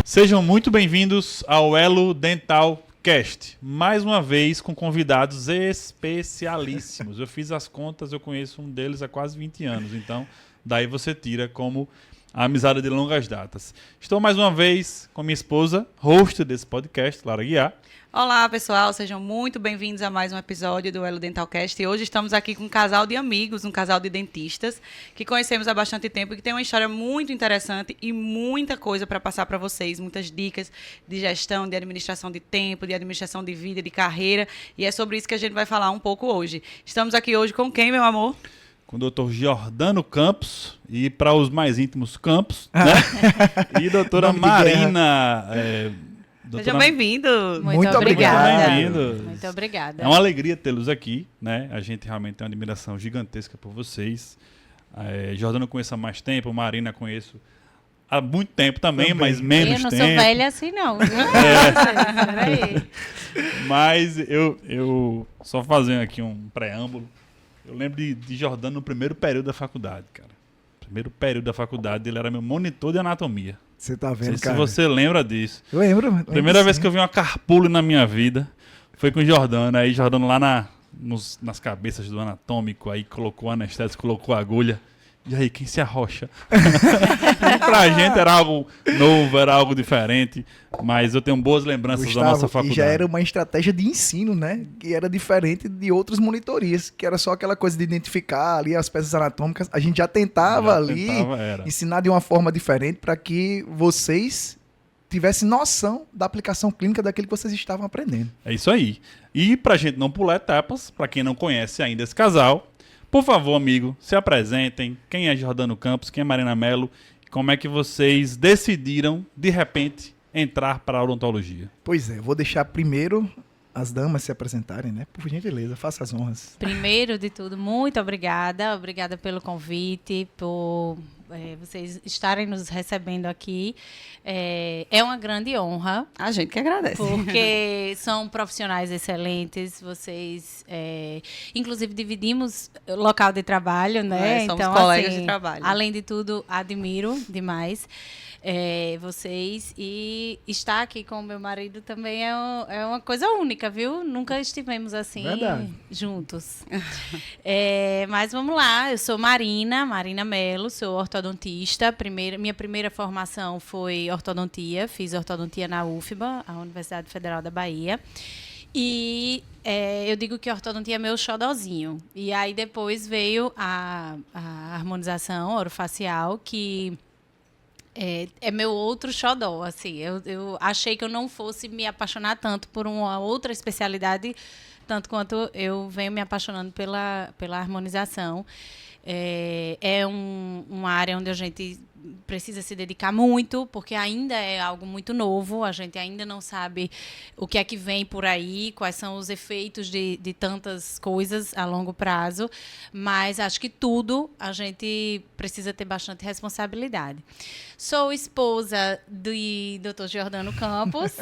Sejam muito bem-vindos ao Elo Dental Cast, mais uma vez com convidados especialíssimos. Eu fiz as contas, eu conheço um deles há quase 20 anos, então daí você tira como a amizade de longas datas. Estou mais uma vez com minha esposa, host desse podcast, Lara Guiar. Olá, pessoal, sejam muito bem-vindos a mais um episódio do Elo Dental Cast. E hoje estamos aqui com um casal de amigos, um casal de dentistas, que conhecemos há bastante tempo e que tem uma história muito interessante e muita coisa para passar para vocês, muitas dicas de gestão, de administração de tempo, de administração de vida, de carreira, e é sobre isso que a gente vai falar um pouco hoje. Estamos aqui hoje com quem, meu amor? Com o Dr. Jordano Campos, e para os mais íntimos, Campos, né? E doutora Marina... Sejam bem-vindos. Muito obrigada. Muito obrigada. É uma alegria tê-los aqui, né? A gente realmente tem uma admiração gigantesca por vocês. Jordano eu conheço há mais tempo, Marina conheço há muito tempo também, mas menos tempo. Eu não sou velha assim, não. Mas eu só fazendo aqui um preâmbulo, eu lembro de Jordano no primeiro período da faculdade, cara. Primeiro período da faculdade, ele era meu monitor de anatomia. Você tá vendo, Não sei cara? se você lembra disso. Eu lembro. Primeira vez que eu vi uma carpule na minha vida foi com o Jordano. Aí Jordano lá nas cabeças do anatômico, aí colocou anestésico, colocou agulha. E aí, quem se arrocha? Pra gente era algo novo, era algo diferente. Mas eu tenho boas lembranças da nossa faculdade. E já era uma estratégia de ensino, né? Que era diferente de outras monitorias, que era só aquela coisa de identificar ali as peças anatômicas. A gente já tentava ensinar de uma forma diferente para que vocês tivessem noção da aplicação clínica daquilo que vocês estavam aprendendo. É isso aí. E pra gente não pular etapas, pra quem não conhece ainda esse casal, por favor, amigo, se apresentem. Quem é Jordano Campos? Quem é Marina Mello? Como é que vocês decidiram, de repente, entrar para a odontologia? Pois é, eu vou deixar primeiro as damas se apresentarem, né? Por gentileza, faça as honras. Primeiro de tudo, muito obrigada. Obrigada pelo convite, por vocês estarem nos recebendo aqui. É uma grande honra. A gente que agradece. Porque são profissionais excelentes. Vocês, inclusive, dividimos local de trabalho, né? Somos então, colegas assim, de trabalho. Além de tudo, admiro demais vocês. E estar aqui com o meu marido também é uma coisa única, viu? Nunca estivemos assim juntos. Mas vamos lá, eu sou Marina Mello, sou ortodontista. Minha primeira formação foi ortodontia, fiz ortodontia na UFBA, a Universidade Federal da Bahia. E eu digo que a ortodontia é meu xodozinho. E aí depois veio a harmonização orofacial, que é meu outro xodó, assim. Eu achei que eu não fosse me apaixonar tanto por uma outra especialidade, tanto quanto eu venho me apaixonando pela harmonização. É uma área onde a gente precisa se dedicar muito, porque ainda é algo muito novo, a gente ainda não sabe o que é que vem por aí, quais são os efeitos de tantas coisas a longo prazo, mas acho que tudo a gente precisa ter bastante responsabilidade. Sou esposa do Dr. Jordano Campos,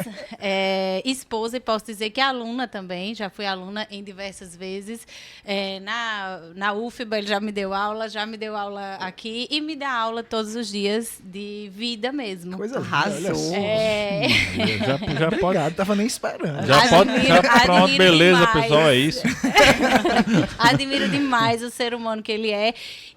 esposa e posso dizer que aluna também, já fui aluna em diversas vezes, na UFBA ele já me deu aula aqui e me dá aula todos os dias de vida mesmo. Coisa linda, arrasou. Já pode. Obrigado, tava nem esperando. Pronto, beleza, demais. pessoal, é isso. Admiro demais o ser humano que ele é.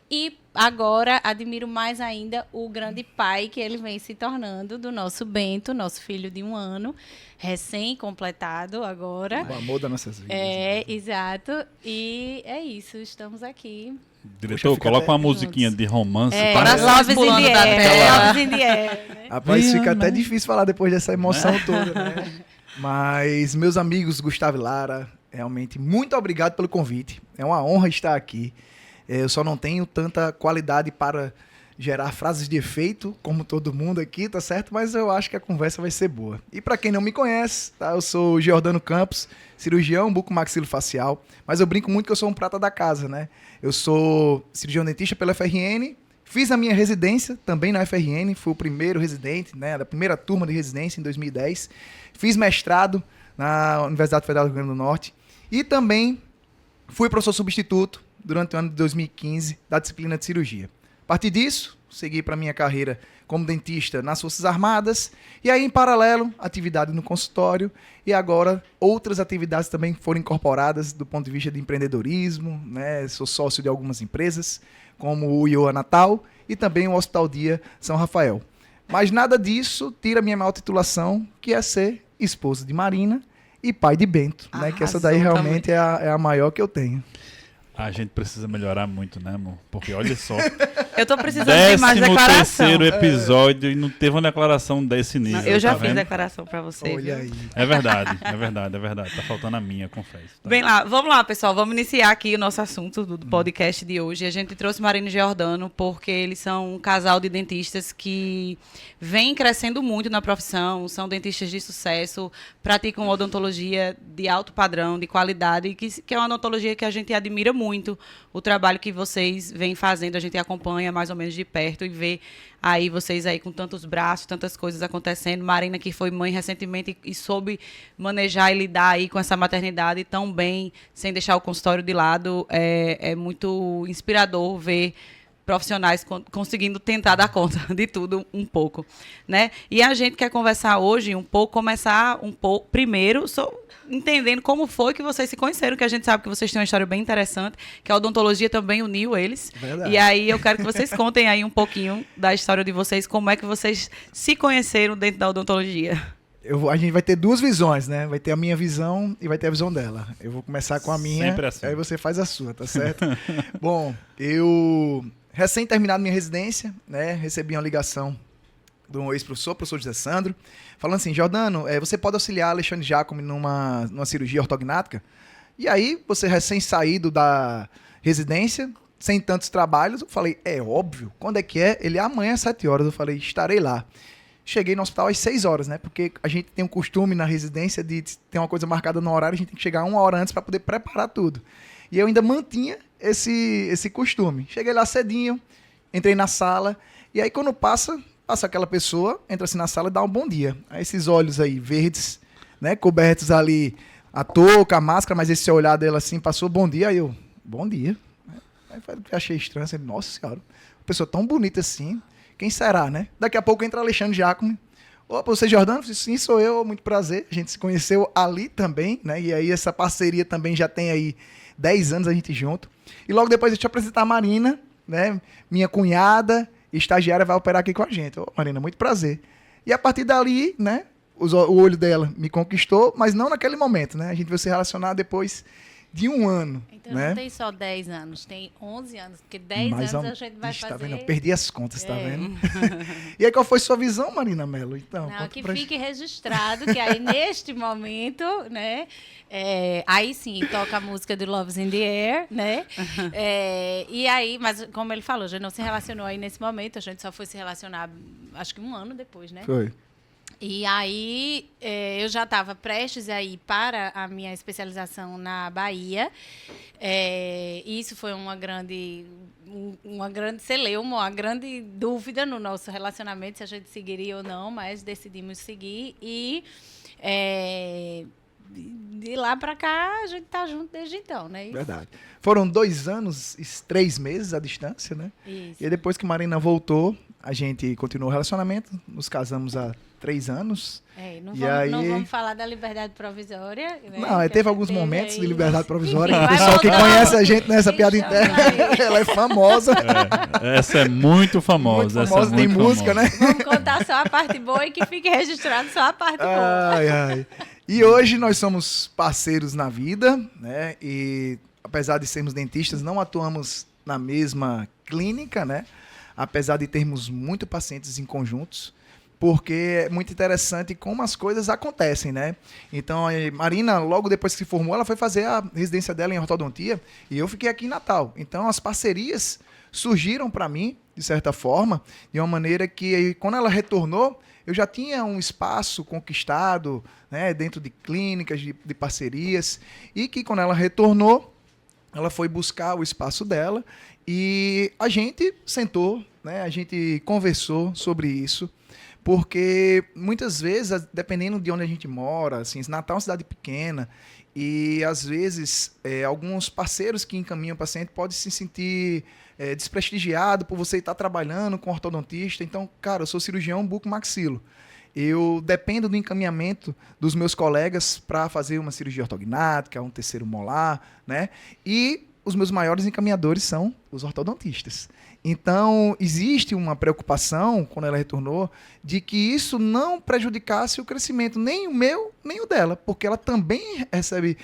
E agora admiro mais ainda o grande pai que ele vem se tornando do nosso Bento, nosso filho de 1 ano, recém-completado agora. O amor das nossas vidas. Exato. E é isso, estamos aqui. Diretor, coloca uma musiquinha de romance. Corações pulando da tela. Loves in the air, né? Rapaz, fica até difícil falar depois dessa emoção toda, né? Mas, meus amigos Gustavo e Lara, realmente, muito obrigado pelo convite. É uma honra estar aqui. Eu só não tenho tanta qualidade para gerar frases de efeito, como todo mundo aqui, tá certo? Mas eu acho que a conversa vai ser boa. E para quem não me conhece, tá? Eu sou Jordano Campos, cirurgião bucomaxilofacial, mas eu brinco muito que eu sou um prata da casa, né? Eu sou cirurgião dentista pela FRN, fiz a minha residência também na FRN, fui o primeiro residente, né, da primeira turma de residência em 2010. Fiz mestrado na Universidade Federal do Rio Grande do Norte e também fui professor substituto durante o ano de 2015 da disciplina de cirurgia. A partir disso, segui para minha carreira como dentista nas Forças Armadas, e aí, em paralelo, atividade no consultório, e agora outras atividades também foram incorporadas do ponto de vista de empreendedorismo, né? Sou sócio de algumas empresas, como o IOA Natal e também o Hospital Dia São Rafael. Mas nada disso tira a minha maior titulação, que é ser esposo de Marina e pai de Bento, né? Que essa daí realmente é a maior que eu tenho. A gente precisa melhorar muito, né, amor? Porque olha só. Eu tô precisando de mais declaração. 13º episódio e não teve uma declaração desse nível. Eu já tá fiz vendo? declaração pra você. Olha viu? aí. É verdade. Tá faltando a minha, confesso. Tá? Bem lá, vamos lá, pessoal. Vamos iniciar aqui o nosso assunto do podcast de hoje. A gente trouxe Marina e Giordano porque eles são um casal de dentistas que vem crescendo muito na profissão, são dentistas de sucesso, praticam odontologia de alto padrão, de qualidade, que é uma odontologia que a gente admira muito. O trabalho que vocês vêm fazendo, a gente acompanha mais ou menos de perto e vê aí vocês aí com tantos braços, tantas coisas acontecendo. Marina, que foi mãe recentemente e soube manejar e lidar aí com essa maternidade tão bem, sem deixar o consultório de lado. É muito inspirador ver profissionais conseguindo tentar dar conta de tudo um pouco, né? E a gente quer conversar hoje começar um pouco, primeiro, entendendo como foi que vocês se conheceram, que a gente sabe que vocês têm uma história bem interessante, que a odontologia também uniu eles. Verdade. E aí eu quero que vocês contem aí um pouquinho da história de vocês, como é que vocês se conheceram dentro da odontologia. A gente vai ter duas visões, né? Vai ter a minha visão e vai ter a visão dela. Eu vou começar com a minha, Sempre assim. aí você faz a sua, tá certo? Bom, eu recém-terminado minha residência, né? Recebi uma ligação de um ex-professor, professor José Sandro, falando assim: Giordano, você pode auxiliar Alexandre Jacome numa cirurgia ortognática? E aí, você recém-saído da residência, sem tantos trabalhos, eu falei, é óbvio. Quando é que é? Ele, amanhã às 7 horas. Eu falei, estarei lá. Cheguei no hospital às 6 horas, né? Porque a gente tem um costume na residência de ter uma coisa marcada no horário, a gente tem que chegar 1 hora antes para poder preparar tudo. E eu ainda mantinha esse costume. Cheguei lá cedinho, entrei na sala, e aí quando passa aquela pessoa, entra assim na sala e dá um bom dia. Aí esses olhos aí verdes, né, cobertos ali, a touca, a máscara, mas esse olhar dela assim, passou bom dia, aí eu, bom dia. Aí eu achei estranho, assim, nossa senhora, uma pessoa tão bonita assim, quem será, né? Daqui a pouco entra Alexandre Jacome. Opa, você é Giordano? Sim, sou eu, muito prazer. A gente se conheceu ali também, né? E aí essa parceria também já tem aí 10 anos a gente junto. E logo depois eu te apresentar a Marina, né? Minha cunhada, estagiária, vai operar aqui com a gente. Ô, Marina, muito prazer. E a partir dali, né? O olho dela me conquistou, mas não naquele momento, né? A gente veio se relacionar depois de 1 ano. Então né? não tem só 10 anos, tem 11 anos, porque 10 anos a gente vai Ixi, fazer... Tá vendo? Eu perdi as contas, tá vendo? E aí, qual foi sua visão, Marina Mello? Então, não, que fique registrado que aí, neste momento, né, aí sim, toca a música do Love's in the Air, né? E aí, mas como ele falou, a gente não se relacionou aí nesse momento, a gente só foi se relacionar, acho que 1 ano depois, né? Foi. E aí, eu já estava prestes a ir para a minha especialização na Bahia. Isso foi uma grande celeuma, uma grande dúvida no nosso relacionamento, se a gente seguiria ou não, mas decidimos seguir. E de lá para cá, a gente está junto desde então, né? Verdade. Foram 2 anos e 3 meses à distância, né? Isso. E aí, depois que Marina voltou, a gente continuou o relacionamento, nos casamos há 3 anos. Não aí... vamos falar da liberdade provisória. Né? Não, teve alguns momentos de liberdade provisória. Enfim, O pessoal que voltando. conhece a gente nessa piada interna, ela é famosa. Essa é muito famosa. Muito famosa, tem música, né? Vamos contar só a parte boa e que fique registrado só a parte boa. Ai, ai. E hoje nós somos parceiros na vida, né? E apesar de sermos dentistas, não atuamos na mesma clínica, né? Apesar de termos muito pacientes em conjuntos, porque é muito interessante como as coisas acontecem, né? Então, a Marina, logo depois que se formou, ela foi fazer a residência dela em ortodontia e eu fiquei aqui em Natal. Então, as parcerias surgiram para mim, de certa forma, de uma maneira que, quando ela retornou, eu já tinha um espaço conquistado, né, dentro de clínicas, de parcerias, e que, quando ela retornou, ela foi buscar o espaço dela e a gente sentou, né, a gente conversou sobre isso, porque muitas vezes, dependendo de onde a gente mora, assim, Natal é uma cidade pequena, e às vezes alguns parceiros que encaminham o paciente podem se sentir desprestigiado por você estar trabalhando com ortodontista. Então, cara, eu sou cirurgião buco-maxilo. Eu dependo do encaminhamento dos meus colegas para fazer uma cirurgia ortognática, um terceiro molar, né? E os meus maiores encaminhadores são os ortodontistas. Então, existe uma preocupação, quando ela retornou, de que isso não prejudicasse o crescimento, nem o meu, nem o dela, porque ela também recebe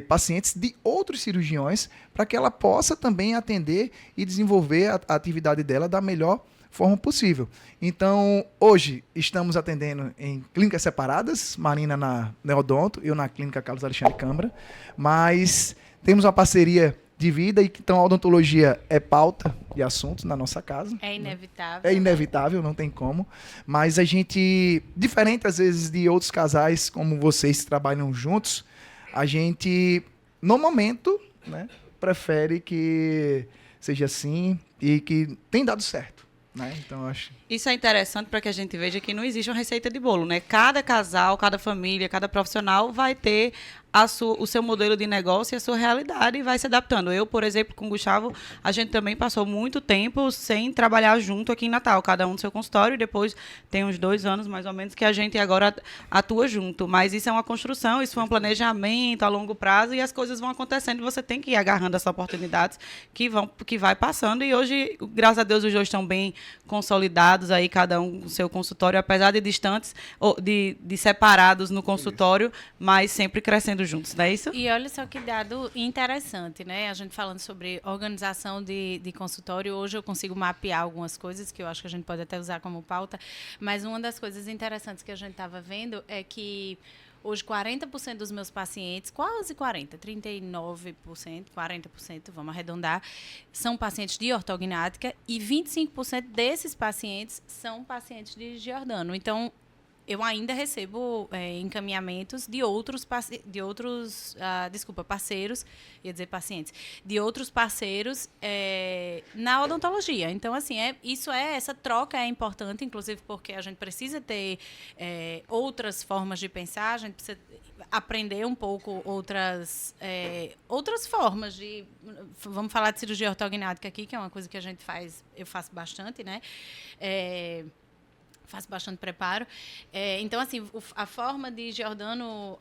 pacientes de outros cirurgiões para que ela possa também atender e desenvolver a atividade dela da melhor forma possível. Então, hoje, estamos atendendo em clínicas separadas, Marina na Neodonto, eu na clínica Carlos Alexandre Câmara, mas temos uma parceria de vida e que então a odontologia é pauta de assuntos na nossa casa. É inevitável. É inevitável, não tem como. Mas a gente, diferente às vezes de outros casais como vocês que trabalham juntos, a gente, no momento, né, prefere que seja assim e que tem dado certo. Né? Então, eu acho... Isso é interessante para que a gente veja que não existe uma receita de bolo, né? Cada casal, cada família, cada profissional vai ter o seu modelo de negócio e a sua realidade e vai se adaptando. Eu, por exemplo, com o Gustavo, a gente também passou muito tempo sem trabalhar junto aqui em Natal, cada um no seu consultório, e depois tem uns 2 anos, mais ou menos, que a gente agora atua junto. Mas isso é uma construção, isso foi um planejamento a longo prazo e as coisas vão acontecendo e você tem que ir agarrando essas oportunidades que vai passando. E hoje, graças a Deus, os dois estão bem consolidados aí, cada um no seu consultório, apesar de distantes, ou de separados no consultório, mas sempre crescendo juntos, não é isso? E olha só que dado interessante, né? A gente falando sobre organização de consultório, hoje eu consigo mapear algumas coisas que eu acho que a gente pode até usar como pauta, mas uma das coisas interessantes que a gente estava vendo é que hoje 40% dos meus pacientes, quase 40%, 39%, 40%, vamos arredondar, são pacientes de ortognática e 25% desses pacientes são pacientes de Giordano. Então, eu ainda recebo encaminhamentos de outros parceiros, ia dizer pacientes, de outros parceiros na odontologia. Então, assim, essa troca é importante, inclusive porque a gente precisa ter outras formas de pensar, a gente precisa aprender um pouco outras formas de... Vamos falar de cirurgia ortognática aqui, que é uma coisa que eu faço bastante, né? Faço bastante preparo. Então, assim, a forma de Giordano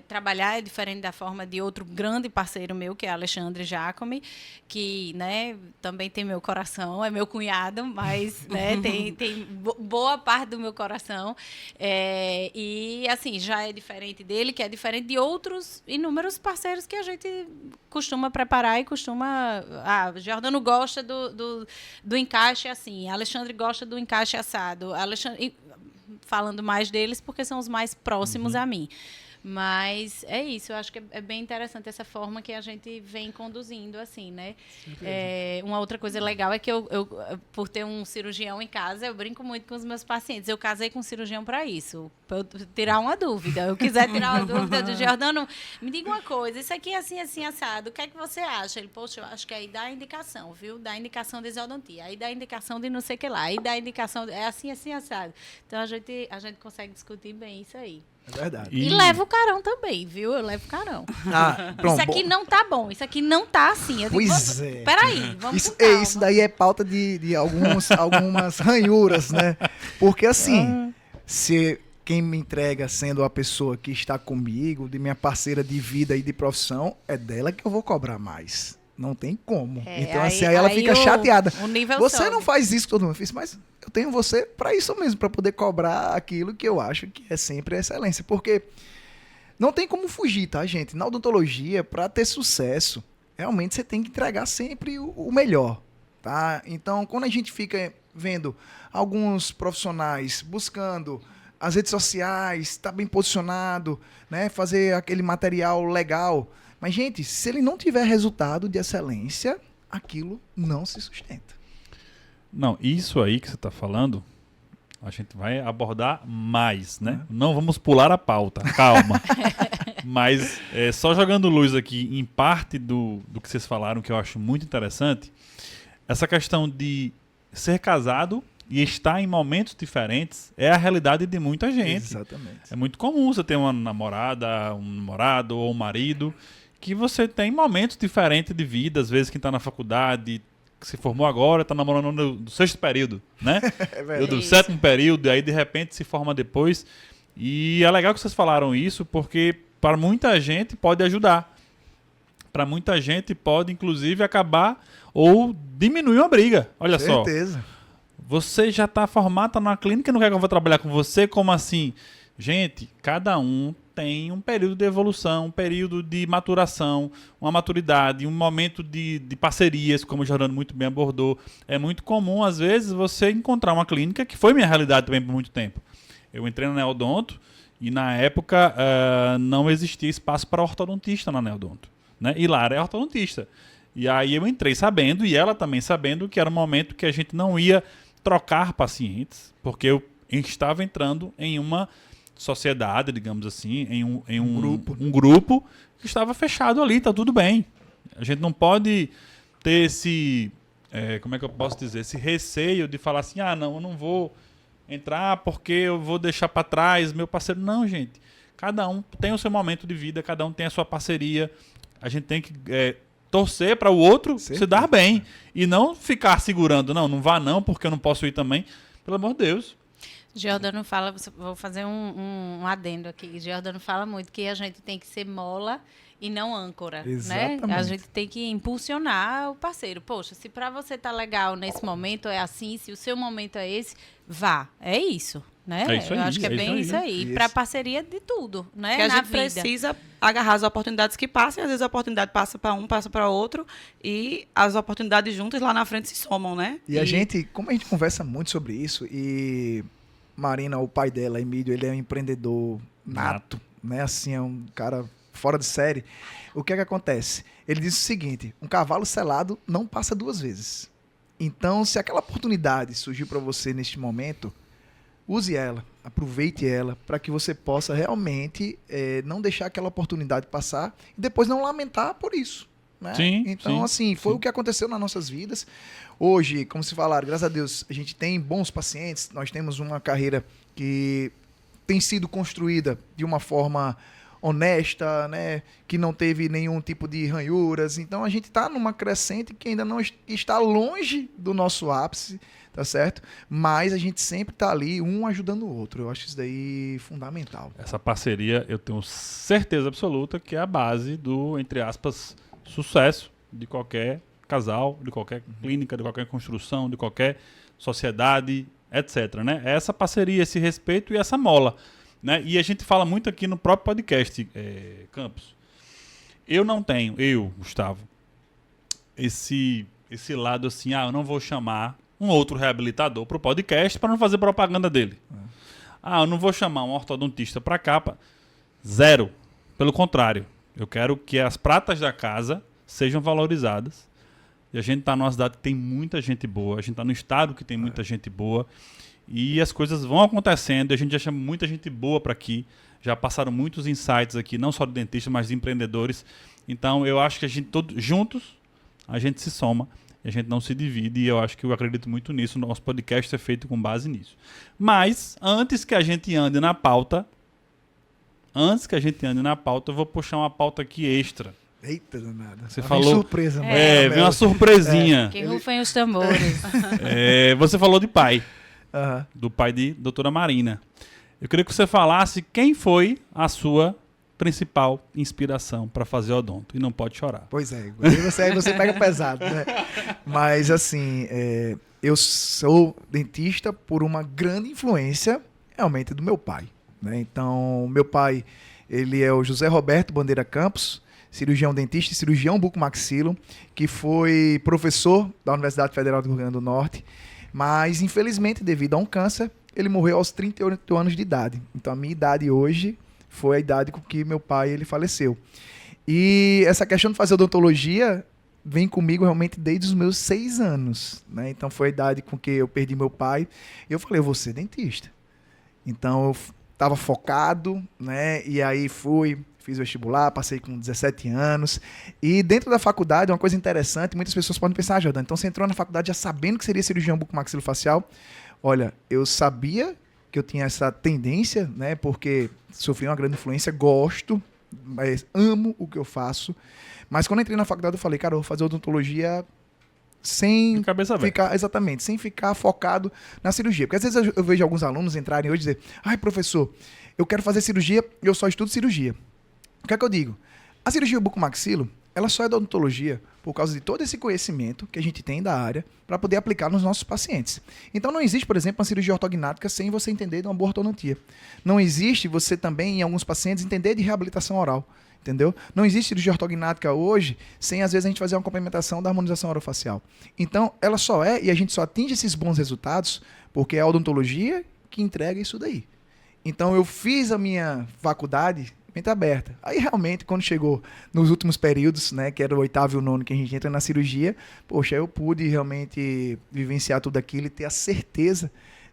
trabalhar é diferente da forma de outro grande parceiro meu, que é Alexandre Jacome, que, né, também tem meu coração, é meu cunhado, mas né, tem boa parte do meu coração. E, assim, já é diferente dele, que é diferente de outros inúmeros parceiros que a gente costuma preparar e costuma... Giordano gosta do encaixe assim, Alexandre gosta do encaixe assado, falando mais deles porque são os mais próximos a mim. Mas é isso, eu acho que é bem interessante essa forma que a gente vem conduzindo, assim, né? Uma outra coisa legal é que eu, por ter um cirurgião em casa, eu brinco muito com os meus pacientes. Eu casei com um cirurgião para isso, para eu tirar uma dúvida. Eu quiser tirar uma dúvida do Giordano, me diga uma coisa, isso aqui é assim, assim, assado, o que é que você acha? Ele, poxa, eu acho que aí dá a indicação, viu? Dá a indicação de isodontia, aí dá a indicação de não sei o que lá, aí dá a indicação, é assim, assim, assado. Então, a gente consegue discutir bem isso aí. É verdade. E leva o carão também, viu? Eu levo o carão. Pronto, isso aqui não tá bom, isso aqui não tá assim. Eu digo, pois é. Peraí, vamos com calma. Isso daí é pauta de algumas ranhuras, né? Porque assim, se quem me entrega sendo a pessoa que está comigo, de minha parceira de vida e de profissão, é dela que eu vou cobrar mais. Não tem como. Então, assim, aí ela fica chateada. Você sobe. não faz isso que todo mundo fez, mas eu tenho você para isso mesmo, para poder cobrar aquilo que eu acho que é sempre excelência. Porque não tem como fugir, tá, gente? Na odontologia, para ter sucesso, realmente você tem que entregar sempre o melhor, tá? Então, quando a gente fica vendo alguns profissionais buscando as redes sociais, estar bem posicionado, né, fazer aquele material legal... Mas, gente, se ele não tiver resultado de excelência, aquilo não se sustenta. Não, isso aí que você está falando, a gente vai abordar mais, né? Não vamos pular a pauta, calma. Mas, só jogando luz aqui em parte do que vocês falaram, que eu acho muito interessante, essa questão de ser casado e estar em momentos diferentes é a realidade de muita gente. Exatamente. É muito comum você ter uma namorada, um namorado ou um marido... que você tem momentos diferentes de vida, às vezes quem está na faculdade que se formou agora, está namorando no 6º período, né? É verdade. Eu do 7º período, e aí de repente se forma depois. E é legal que vocês falaram isso, porque para muita gente pode ajudar. Para muita gente pode, inclusive, acabar ou diminuir uma briga. Olha só. Certeza. Você já está formado, está numa clínica, não quer que eu vou trabalhar com você? Como assim? Gente, cada um tem um período de evolução, um período de maturação, uma maturidade, um momento de parcerias, como o Jordano muito bem abordou. É muito comum, às vezes, você encontrar uma clínica, que foi minha realidade também por muito tempo. Eu entrei na Neodonto e, na época, não existia espaço para ortodontista na Neodonto, né? E Lara é ortodontista. E aí eu entrei sabendo, e ela também sabendo, que era um momento que a gente não ia trocar pacientes, porque eu estava entrando em uma sociedade, digamos assim, em um grupo que estava fechado ali, tá tudo bem. A gente não pode ter esse, como é que eu posso dizer, esse receio de falar assim, não, eu não vou entrar porque eu vou deixar para trás meu parceiro. Não, gente. Cada um tem o seu momento de vida, cada um tem a sua parceria. A gente tem que torcer para o outro se dar bem e não ficar segurando, não vá não, porque eu não posso ir também. Pelo amor de Deus. Jordano fala, vou fazer um adendo aqui. Jordano fala muito que a gente tem que ser mola e não âncora, Exatamente. né? A gente tem que impulsionar o parceiro. Poxa, se para você tá legal nesse momento, é assim, se o seu momento é esse, vá. É isso, né? É isso aí, eu acho que é bem isso aí. Isso. Para parceria de tudo, né? Que a Na gente vida. precisa agarrar as oportunidades que passam, e às vezes a oportunidade passa para um, passa para outro, e as oportunidades juntas lá na frente se somam, né? E a gente, como a gente conversa muito sobre isso, e Marina, o pai dela, Emílio, ele é um empreendedor nato, né? Assim, é um cara fora de série. O que é que acontece? Ele diz o seguinte, um cavalo selado não passa 2 vezes. Então, se aquela oportunidade surgiu para você neste momento, use ela, aproveite ela, para que você possa realmente não deixar aquela oportunidade passar e depois não lamentar por isso. Né? Sim, então, sim, assim, foi sim. o que aconteceu nas nossas vidas. Hoje, como se falaram, graças a Deus, a gente tem bons pacientes, nós temos uma carreira que tem sido construída de uma forma honesta, né? Que não teve nenhum tipo de ranhuras. Então, a gente está numa crescente que ainda não está longe do nosso ápice, tá certo? Mas a gente sempre está ali, um ajudando o outro. Eu acho isso daí fundamental. Essa parceria, eu tenho certeza absoluta que é a base do, entre aspas, sucesso de qualquer casal, de qualquer clínica, de qualquer construção, de qualquer sociedade, etc. Né? É essa parceria, esse respeito e essa mola. Né? E a gente fala muito aqui no próprio podcast, Campos. Eu não tenho, Gustavo, esse lado assim, eu não vou chamar um outro reabilitador para o podcast para não fazer propaganda dele. Eu não vou chamar um ortodontista para cá. Zero. Pelo contrário. Eu quero que as pratas da casa sejam valorizadas. E a gente está numa cidade que tem muita gente boa. A gente está no estado que tem muita gente boa. E as coisas vão acontecendo. A gente já chama muita gente boa para aqui. Já passaram muitos insights aqui, não só de dentistas, mas de empreendedores. Então, eu acho que a gente, todos juntos, a gente se soma. E a gente não se divide. E eu acho que eu acredito muito nisso. O nosso podcast é feito com base nisso. Mas, antes que a gente ande na pauta, eu vou puxar uma pauta aqui extra. Eita, danada. Você Vem falou. surpresa, mano. Vem uma surpresinha. Que rufem os tambores. Você falou de pai. Aham. Do pai de doutora Marina. Eu queria que você falasse quem foi a sua principal inspiração para fazer odonto. E não pode chorar. Pois é, aí você pega pesado, né? Mas, assim, eu sou dentista por uma grande influência, realmente, do meu pai. Né? Então, meu pai, ele é o José Roberto Bandeira Campos, cirurgião dentista e cirurgião bucomaxilo, que foi professor da Universidade Federal do Rio Grande do Norte, mas, infelizmente, devido a um câncer, ele morreu aos 38 anos de idade. Então, a minha idade hoje foi a idade com que meu pai ele faleceu. E essa questão de fazer odontologia vem comigo realmente desde os meus 6 anos. Né? Então, foi a idade com que eu perdi meu pai. E eu falei, eu vou ser dentista. Então, eu estava focado, né? E aí fiz vestibular, passei com 17 anos. E dentro da faculdade, uma coisa interessante, muitas pessoas podem pensar, Jordano, então você entrou na faculdade já sabendo que seria cirurgião bucomaxilofacial. Olha, eu sabia que eu tinha essa tendência, né? Porque sofri uma grande influência, gosto, mas amo o que eu faço. Mas quando eu entrei na faculdade, eu falei, cara, eu vou fazer odontologia sem De cabeça aberta. ficar, exatamente, sem ficar focado na cirurgia. Porque às vezes eu vejo alguns alunos entrarem hoje e dizer, ai, professor, eu quero fazer cirurgia, eu só estudo cirurgia. O que é que eu digo? A cirurgia bucomaxilo, ela só é da odontologia por causa de todo esse conhecimento que a gente tem da área para poder aplicar nos nossos pacientes. Então não existe, por exemplo, uma cirurgia ortognática sem você entender de uma boa ortodontia. Não existe você também, em alguns pacientes, entender de reabilitação oral. Entendeu? Não existe cirurgia ortognática hoje sem, às vezes, a gente fazer uma complementação da harmonização orofacial. Então, ela só é, e a gente só atinge esses bons resultados, porque é a odontologia que entrega isso daí. Então, eu fiz a minha faculdade mente aberta. Aí, realmente, quando chegou nos últimos períodos, né, que era o 8º e o 9º, que a gente entra na cirurgia, poxa, eu pude realmente vivenciar tudo aquilo e ter a certeza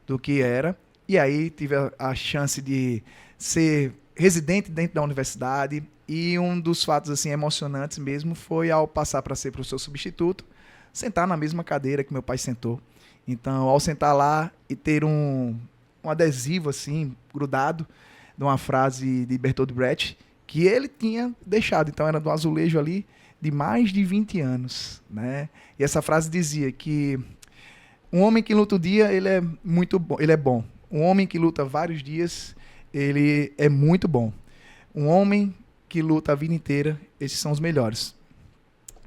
do que era. E aí, tive a chance de ser residente dentro da universidade. E um dos fatos assim emocionantes mesmo foi ao passar para ser professor substituto, sentar na mesma cadeira que meu pai sentou. Então, ao sentar lá e ter um adesivo assim grudado de uma frase de Bertolt Brecht que ele tinha deixado. Então, era do azulejo ali de mais de 20 anos, né? E essa frase dizia que um homem que luta o dia, ele é muito bom, ele é bom. Um homem que luta vários dias, ele é muito bom. Um homem que luta a vida inteira, esses são os melhores.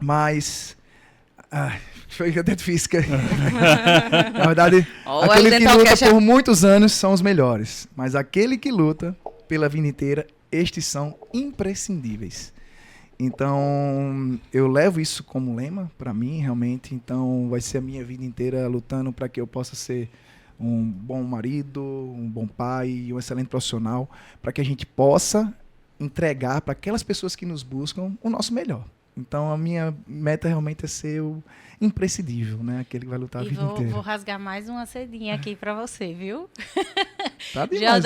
Mas foi até difícil. Na verdade, aquele que luta por muitos anos são os melhores. Mas aquele que luta pela vida inteira, estes são imprescindíveis. Então, eu levo isso como lema para mim, realmente. Então, vai ser a minha vida inteira lutando para que eu possa ser um bom marido, um bom pai, um excelente profissional, para que a gente possa entregar para aquelas pessoas que nos buscam o nosso melhor. Então, a minha meta realmente é ser o imprescindível, né? Aquele que vai lutar a vida inteira. Vou rasgar mais uma cedinha aqui para você, viu? Tá demais,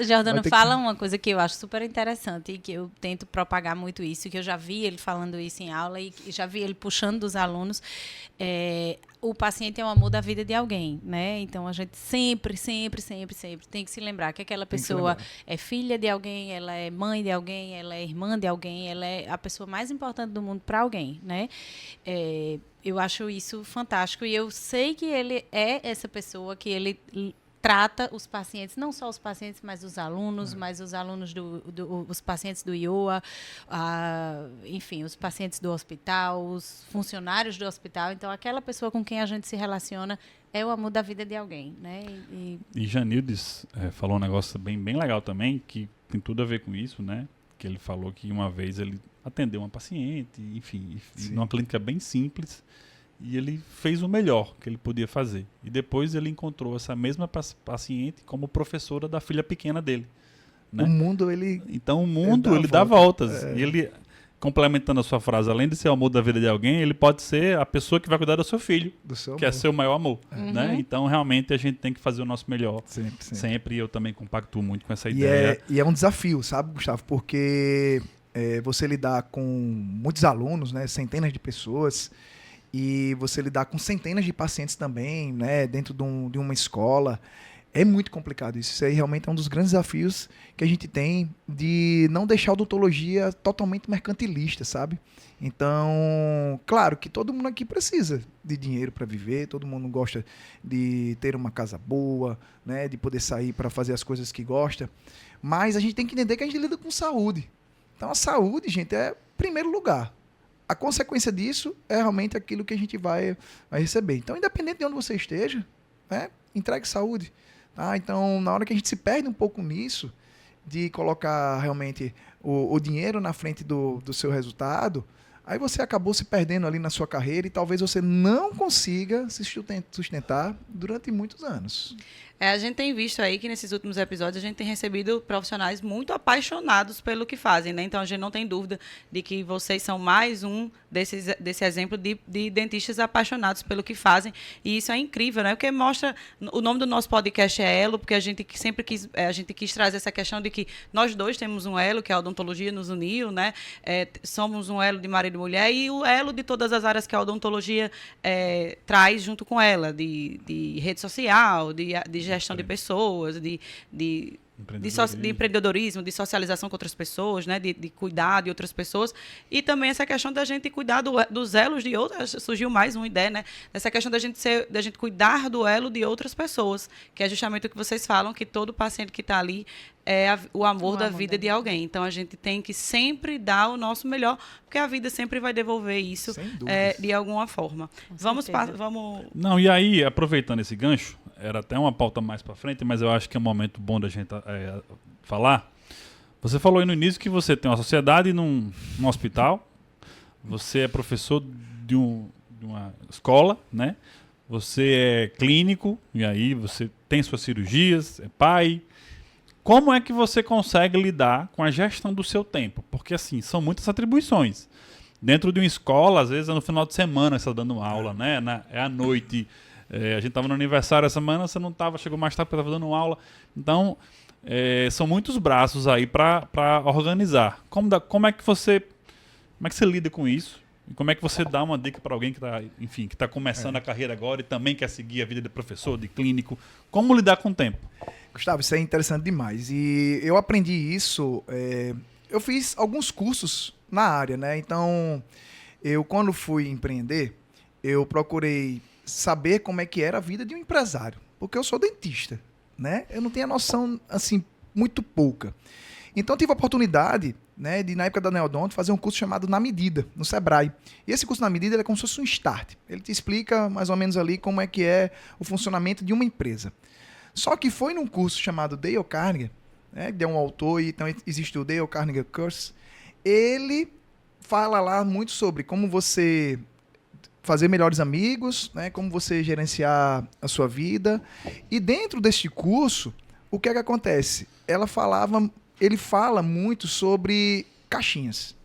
Jordano fala uma coisa que eu acho super interessante e que eu tento propagar muito isso, que eu já vi ele falando isso em aula e já vi ele puxando dos alunos. O paciente é o amor da vida de alguém, né? Então, a gente sempre tem que se lembrar que aquela pessoa é filha de alguém, ela é mãe de alguém, ela é irmã de alguém, ela é a pessoa mais importante do mundo para alguém, né? Eu acho isso fantástico e eu sei que ele é essa pessoa que ele trata os pacientes, não só os pacientes, mas os alunos, mas os alunos os pacientes do IOA, enfim, os pacientes do hospital, os funcionários do hospital. Então, aquela pessoa com quem a gente se relaciona é o amor da vida de alguém, né? E Janildes falou um negócio bem legal também, que tem tudo a ver com isso, né? Que ele falou que uma vez ele atendeu uma paciente, enfim, numa clínica bem simples, e ele fez o melhor que ele podia fazer. E depois ele encontrou essa mesma paciente como professora da filha pequena dele. Né? Então, o mundo ele dá voltas. E ele, complementando a sua frase, além de ser o amor da vida de alguém, ele pode ser a pessoa que vai cuidar do seu filho, que é seu maior amor. Né? Então, realmente, a gente tem que fazer o nosso melhor. Sempre. Eu também compactuo muito com essa ideia. E é um desafio, sabe, Gustavo? Porque você lidar com muitos alunos, né, centenas de pessoas, e você lidar com centenas de pacientes também, né, dentro de uma escola, é muito complicado isso. Isso aí realmente é um dos grandes desafios que a gente tem de não deixar a odontologia totalmente mercantilista, sabe? Então, claro que todo mundo aqui precisa de dinheiro para viver, todo mundo gosta de ter uma casa boa, né, de poder sair para fazer as coisas que gosta, mas a gente tem que entender que a gente lida com saúde. Então, a saúde, gente, é primeiro lugar. A consequência disso é realmente aquilo que a gente vai receber. Então, independente de onde você esteja, né, entregue saúde. Tá? Então, na hora que a gente se perde um pouco nisso, de colocar realmente o dinheiro na frente do seu resultado, aí você acabou se perdendo ali na sua carreira e talvez você não consiga se sustentar durante muitos anos. A gente tem visto aí que nesses últimos episódios a gente tem recebido profissionais muito apaixonados pelo que fazem, né? Então a gente não tem dúvida de que vocês são mais um desse exemplo de dentistas apaixonados pelo que fazem. E isso é incrível, né? Porque mostra... O nome do nosso podcast é Elo, porque a gente sempre quis trazer essa questão de que nós dois temos um elo, que a odontologia nos uniu, né? Somos um elo de marido e mulher, e o elo de todas as áreas que a odontologia traz junto com ela, de rede social, de gestão de pessoas, de de empreendedorismo, de socialização com outras pessoas, né? De cuidar de outras pessoas. E também essa questão da gente cuidar dos elos de outras. Surgiu mais uma ideia, né? Essa questão da gente cuidar do elo de outras pessoas, que é justamente o que vocês falam, que todo paciente que está ali é o amor da vida de alguém. Então, a gente tem que sempre dar o nosso melhor, porque a vida sempre vai devolver isso de alguma forma. Vamos... Não, e aí, aproveitando esse gancho, era até uma pauta mais para frente, mas eu acho que é um momento bom da gente falar. Você falou aí no início que você tem uma sociedade num hospital, você é professor de uma escola, né? Você é clínico, e aí você tem suas cirurgias, é pai. Como é que você consegue lidar com a gestão do seu tempo? Porque, assim, são muitas atribuições. Dentro de uma escola, às vezes é no final de semana que você está dando aula, né? É à noite. A gente estava no aniversário essa semana, você não estava, chegou mais tarde porque estava dando aula. Então, são muitos braços aí para organizar. Como é que você lida com isso? E como é que você dá uma dica para alguém que está começando a carreira agora e também quer seguir a vida de professor, de clínico? Como lidar com o tempo? Gustavo, isso é interessante demais. E eu aprendi isso, eu fiz alguns cursos na área, né? Então, quando fui empreender, eu procurei saber como é que era a vida de um empresário, porque eu sou dentista, né? Eu não tenho a noção, assim, muito pouca. Então, tive a oportunidade, né, de, na época da Neodonto, fazer um curso chamado Na Medida, no Sebrae. E esse curso Na Medida é como se fosse um start. Ele te explica, mais ou menos ali, como é que é o funcionamento de uma empresa. Só que foi num curso chamado Dale Carnegie, né, que é um autor, e então existe o Dale Carnegie Curse. Ele fala lá muito sobre como você fazer melhores amigos, né, como você gerenciar a sua vida. E dentro deste curso, o que é que acontece? Ele fala muito sobre caixinhas.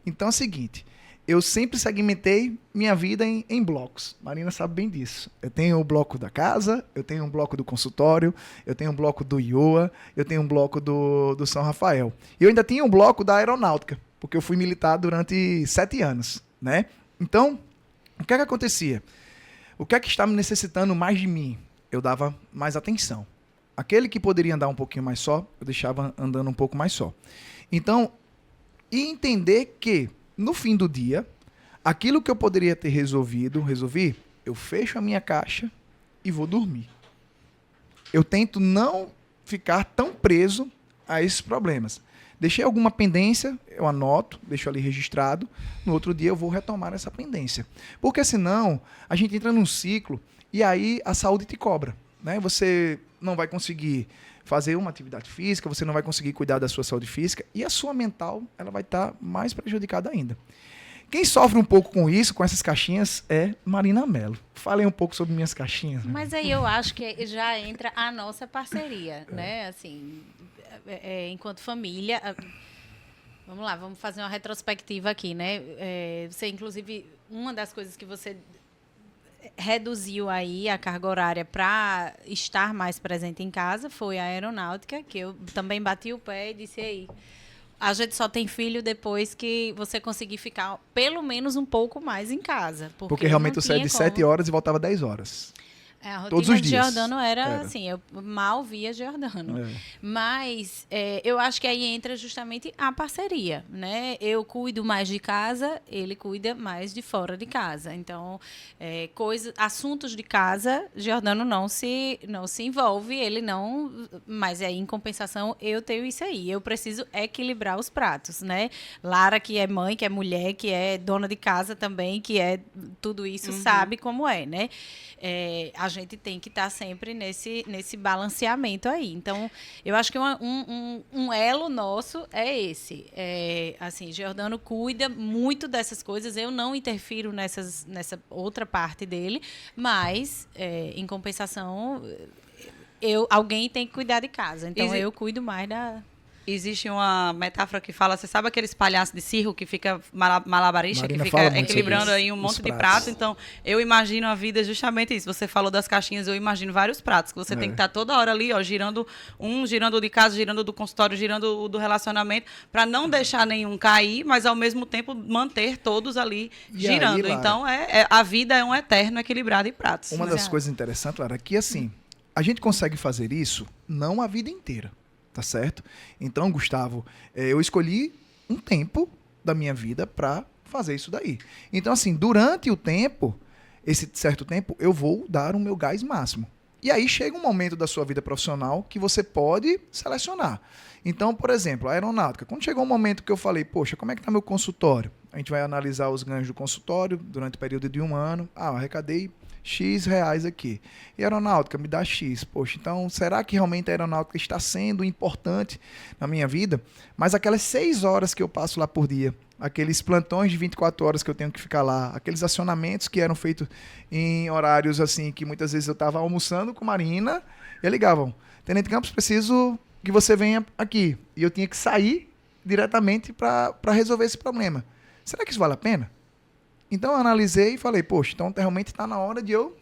Então é o seguinte, eu sempre segmentei minha vida em blocos. Marina sabe bem disso. Eu tenho o bloco da casa, eu tenho um bloco do consultório, eu tenho um bloco do IOA, eu tenho um bloco do São Rafael. E eu ainda tinha um bloco da aeronáutica, porque eu fui militar durante 7 anos, né? Então, o que é que acontecia? O que é que estava necessitando mais de mim? Eu dava mais atenção. Aquele que poderia andar um pouquinho mais só, eu deixava andando um pouco mais só. Então, e entender que, no fim do dia, aquilo que eu poderia ter resolvi, eu fecho a minha caixa e vou dormir. Eu tento não ficar tão preso a esses problemas. Deixei alguma pendência, eu anoto, deixo ali registrado, no outro dia eu vou retomar essa pendência. Porque senão, a gente entra num ciclo e aí a saúde te cobra, né? Você não vai conseguir fazer uma atividade física, você não vai conseguir cuidar da sua saúde física e a sua mental ela vai estar mais prejudicada ainda. Quem sofre um pouco com isso, com essas caixinhas, é Marina Mello. Falei um pouco sobre minhas caixinhas. Né? Mas aí eu acho que já entra a nossa parceria, né? Assim, enquanto família... Vamos lá, vamos fazer uma retrospectiva aqui, né? Você, inclusive, uma das coisas que você reduziu aí a carga horária para estar mais presente em casa foi a aeronáutica, que eu também bati o pé e disse aí, a gente só tem filho depois que você conseguir ficar pelo menos um pouco mais em casa. Porque realmente eu saía de 7 horas e voltava 10 horas. A rotina todos os de dias. Giordano era assim, eu mal via Giordano. Mas eu acho que aí entra justamente a parceria, né? Eu cuido mais de casa, ele cuida mais de fora de casa. Então, assuntos de casa, Giordano não se envolve, ele não... Mas aí, em compensação, eu tenho isso aí. Eu preciso equilibrar os pratos, né? Lara, que é mãe, que é mulher, que é dona de casa também, que é tudo isso, sabe como é, né? A gente tem que estar sempre nesse balanceamento aí. Então, eu acho que um elo nosso é esse. Assim, Giordano cuida muito dessas coisas, eu não interfiro nessa outra parte dele, mas, em compensação, alguém tem que cuidar de casa. Então, eu cuido mais da... Existe uma metáfora que fala, você sabe aqueles palhaços de circo que fica malabarista, Marina que fica equilibrando aí um monte de pratos? Então, eu imagino a vida justamente isso. Você falou das caixinhas, eu imagino vários pratos, que você tem que estar toda hora ali, ó, girando de casa, girando do consultório, girando do relacionamento, para não deixar nenhum cair, mas ao mesmo tempo manter todos ali girando. Aí, então, a vida é um eterno equilibrado de pratos. Uma das coisas interessantes, Lara, é que assim, a gente consegue fazer isso não a vida inteira. tá certo? Então, Gustavo, eu escolhi um tempo da minha vida para fazer isso daí. Então, assim, durante o tempo, esse certo tempo, eu vou dar o meu gás máximo. E aí chega um momento da sua vida profissional que você pode selecionar. Então, por exemplo, a aeronáutica. Quando chegou um momento que eu falei, poxa, como é que está meu consultório? A gente vai analisar os ganhos do consultório durante o período de 1 ano. Eu arrecadei X reais aqui. E a aeronáutica me dá X. Poxa, então será que realmente a aeronáutica está sendo importante na minha vida? Mas aquelas 6 horas que eu passo lá por dia, aqueles plantões de 24 horas que eu tenho que ficar lá, aqueles acionamentos que eram feitos em horários assim, que muitas vezes eu estava almoçando com Marina, e ligavam, Tenente Campos, preciso que você venha aqui. E eu tinha que sair diretamente para resolver esse problema. Será que isso vale a pena? Então eu analisei e falei, poxa, então realmente está na hora de eu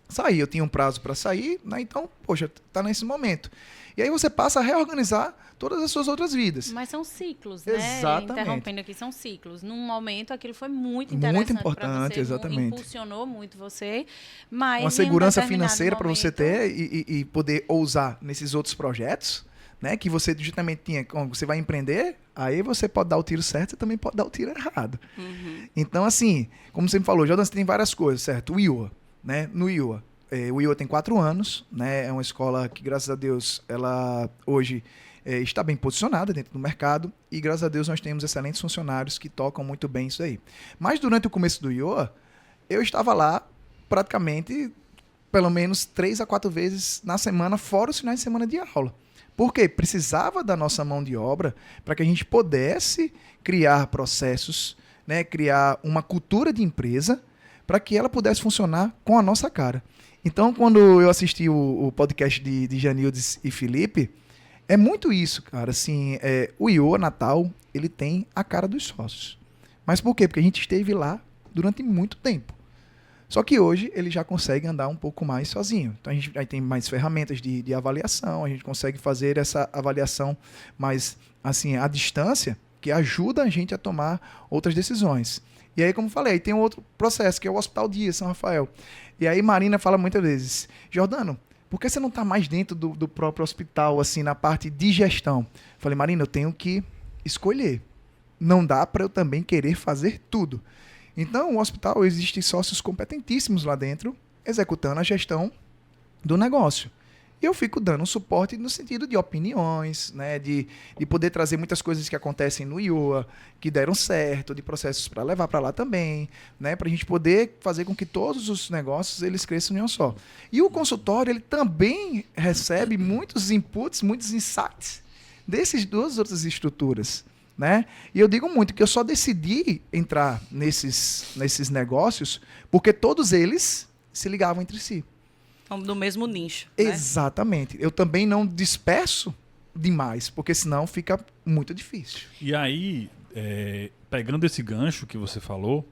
sair. Eu tinha um prazo para sair, né? Então, poxa, está nesse momento. E aí você passa a reorganizar todas as suas outras vidas. Mas são ciclos, né? Exatamente. Interrompendo aqui, são ciclos. Num momento, aquilo foi muito interessante. Muito importante, você, exatamente. Impulsionou muito você, mas uma segurança financeira para você ter e poder ousar nesses outros projetos, né? Que você justamente tinha, quando você vai empreender, aí você pode dar o tiro certo, você também pode dar o tiro errado. Então, assim, como você me falou, Jordan, você tem várias coisas, certo? O IOA, né? No IOA. O IOA tem 4 anos, né? É uma escola que, graças a Deus, ela hoje está bem posicionada dentro do mercado e, graças a Deus, nós temos excelentes funcionários que tocam muito bem isso aí. Mas, durante o começo do IOA, eu estava lá praticamente pelo menos 3 a 4 vezes na semana, fora os finais de semana de aula. Por quê? Precisava da nossa mão de obra para que a gente pudesse criar processos, né? Criar uma cultura de empresa para que ela pudesse funcionar com a nossa cara. Então, quando eu assisti o podcast de Janildes e Felipe, é muito isso, cara. Assim, o IOA Natal, ele tem a cara dos sócios. Mas por quê? Porque a gente esteve lá durante muito tempo. Só que hoje ele já consegue andar um pouco mais sozinho. Então a gente aí tem mais ferramentas de avaliação, a gente consegue fazer essa avaliação mais assim, à distância, que ajuda a gente a tomar outras decisões. E aí, como falei, tem um outro processo, que é o Hospital Dia São Rafael. E aí Marina fala muitas vezes, Jordano, por que você não está mais dentro do próprio hospital, assim, na parte de gestão? Falei, Marina, eu tenho que escolher. Não dá para eu também querer fazer tudo. Então, o hospital, existem sócios competentíssimos lá dentro, executando a gestão do negócio. E eu fico dando suporte no sentido de opiniões, né, de poder trazer muitas coisas que acontecem no IOA, que deram certo, de processos para levar para lá também, né, para a gente poder fazer com que todos os negócios eles cresçam em um só. E o consultório ele também recebe muitos inputs, muitos insights dessas duas outras estruturas. Né? E eu digo muito que eu só decidi entrar nesses negócios porque todos eles se ligavam entre si. Do mesmo nicho. Exatamente. Né? Eu também não disperso demais, porque senão fica muito difícil. E aí, pegando esse gancho que você falou,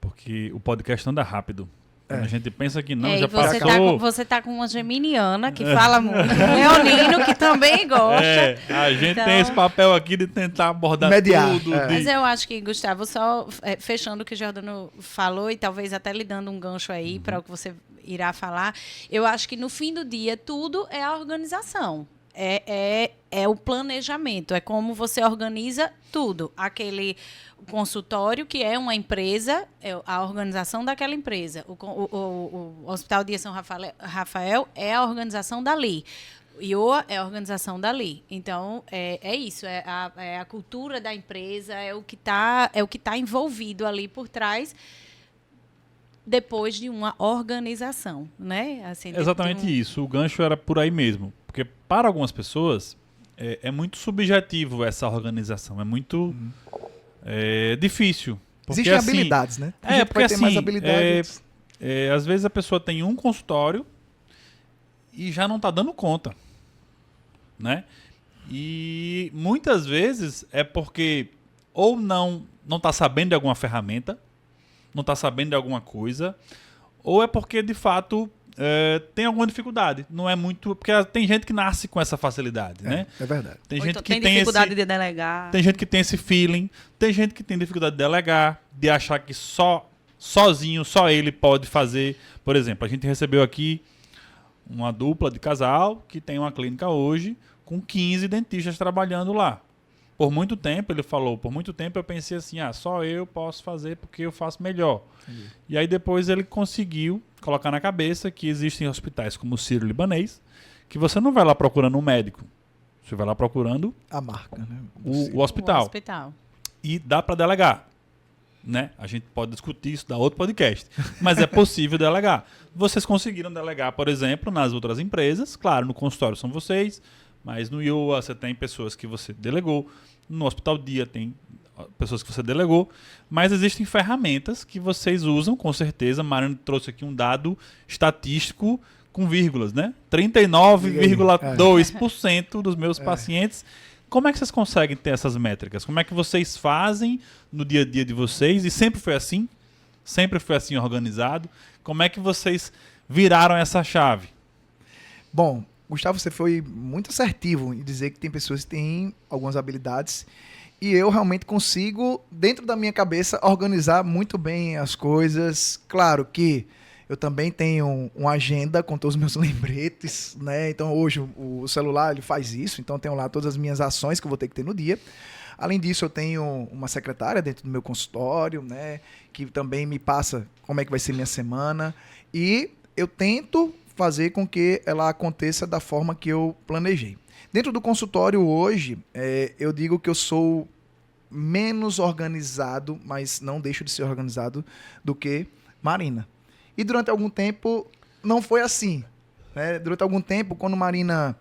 porque o podcast anda rápido. A gente pensa que não, já passou. Você tá com uma geminiana que fala muito. Leonino, que também gosta. A gente tem esse papel aqui de tentar abordar mediar, tudo. Mas eu acho que, Gustavo, só fechando o que o Jordano falou e talvez até lhe dando um gancho aí para o que você irá falar, eu acho que no fim do dia tudo é a organização. É o planejamento, é como você organiza tudo. Aquele consultório, que é uma empresa, é a organização daquela empresa. O Hospital Dia São Rafael é a organização dali. IOA é a organização dali. Então, é isso. É a cultura da empresa, é o que tá envolvido ali por trás depois de uma organização, né? Assim, exatamente isso. O gancho era por aí mesmo. Porque para algumas pessoas é muito subjetivo essa organização. É muito difícil. Porque, existem habilidades, né? A gente porque ter mais habilidades. Às vezes a pessoa tem um consultório e já não está dando conta. Né? E muitas vezes é porque ou não está sabendo de alguma ferramenta, não está sabendo de alguma coisa, ou é porque, de fato, tem alguma dificuldade. Não é muito... Porque tem gente que nasce com essa facilidade, né? É verdade. Tem ou gente então que tem dificuldade de delegar. Tem gente que tem esse feeling. Tem gente que tem dificuldade de delegar, de achar que sozinho, só ele pode fazer. Por exemplo, a gente recebeu aqui uma dupla de casal que tem uma clínica hoje. com 15 dentistas trabalhando lá. Por muito tempo, ele falou, por muito tempo eu pensei assim, só eu posso fazer porque eu faço melhor. Entendi. E aí depois ele conseguiu colocar na cabeça que existem hospitais como o Sírio-Libanês, que você não vai lá procurando um médico, você vai lá procurando a marca, né? o hospital. O hospital. E dá para delegar. Né? A gente pode discutir isso, dá outro podcast. Mas é possível delegar. Vocês conseguiram delegar, por exemplo, nas outras empresas. Claro, no consultório são vocês, mas no IOA você tem pessoas que você delegou. No Hospital Dia tem pessoas que você delegou. Mas existem ferramentas que vocês usam, com certeza. Mariana trouxe aqui um dado estatístico com vírgulas, né? 39,2% dos meus pacientes. Como é que vocês conseguem ter essas métricas? Como é que vocês fazem no dia a dia de vocês? E sempre foi assim? Sempre foi assim organizado? Como é que vocês viraram essa chave? Bom, Gustavo, você foi muito assertivo em dizer que tem pessoas que têm algumas habilidades e eu realmente consigo, dentro da minha cabeça, organizar muito bem as coisas. Claro que eu também tenho uma agenda com todos os meus lembretes, né? Então hoje o celular ele faz isso, então eu tenho lá todas as minhas ações que eu vou ter que ter no dia. Além disso, eu tenho uma secretária dentro do meu consultório, né? Que também me passa como é que vai ser minha semana. E eu tento fazer com que ela aconteça da forma que eu planejei. Dentro do consultório hoje, eu digo que eu sou menos organizado, mas não deixo de ser organizado, do que Marina. E durante algum tempo não foi assim. Né? Durante algum tempo, quando Marina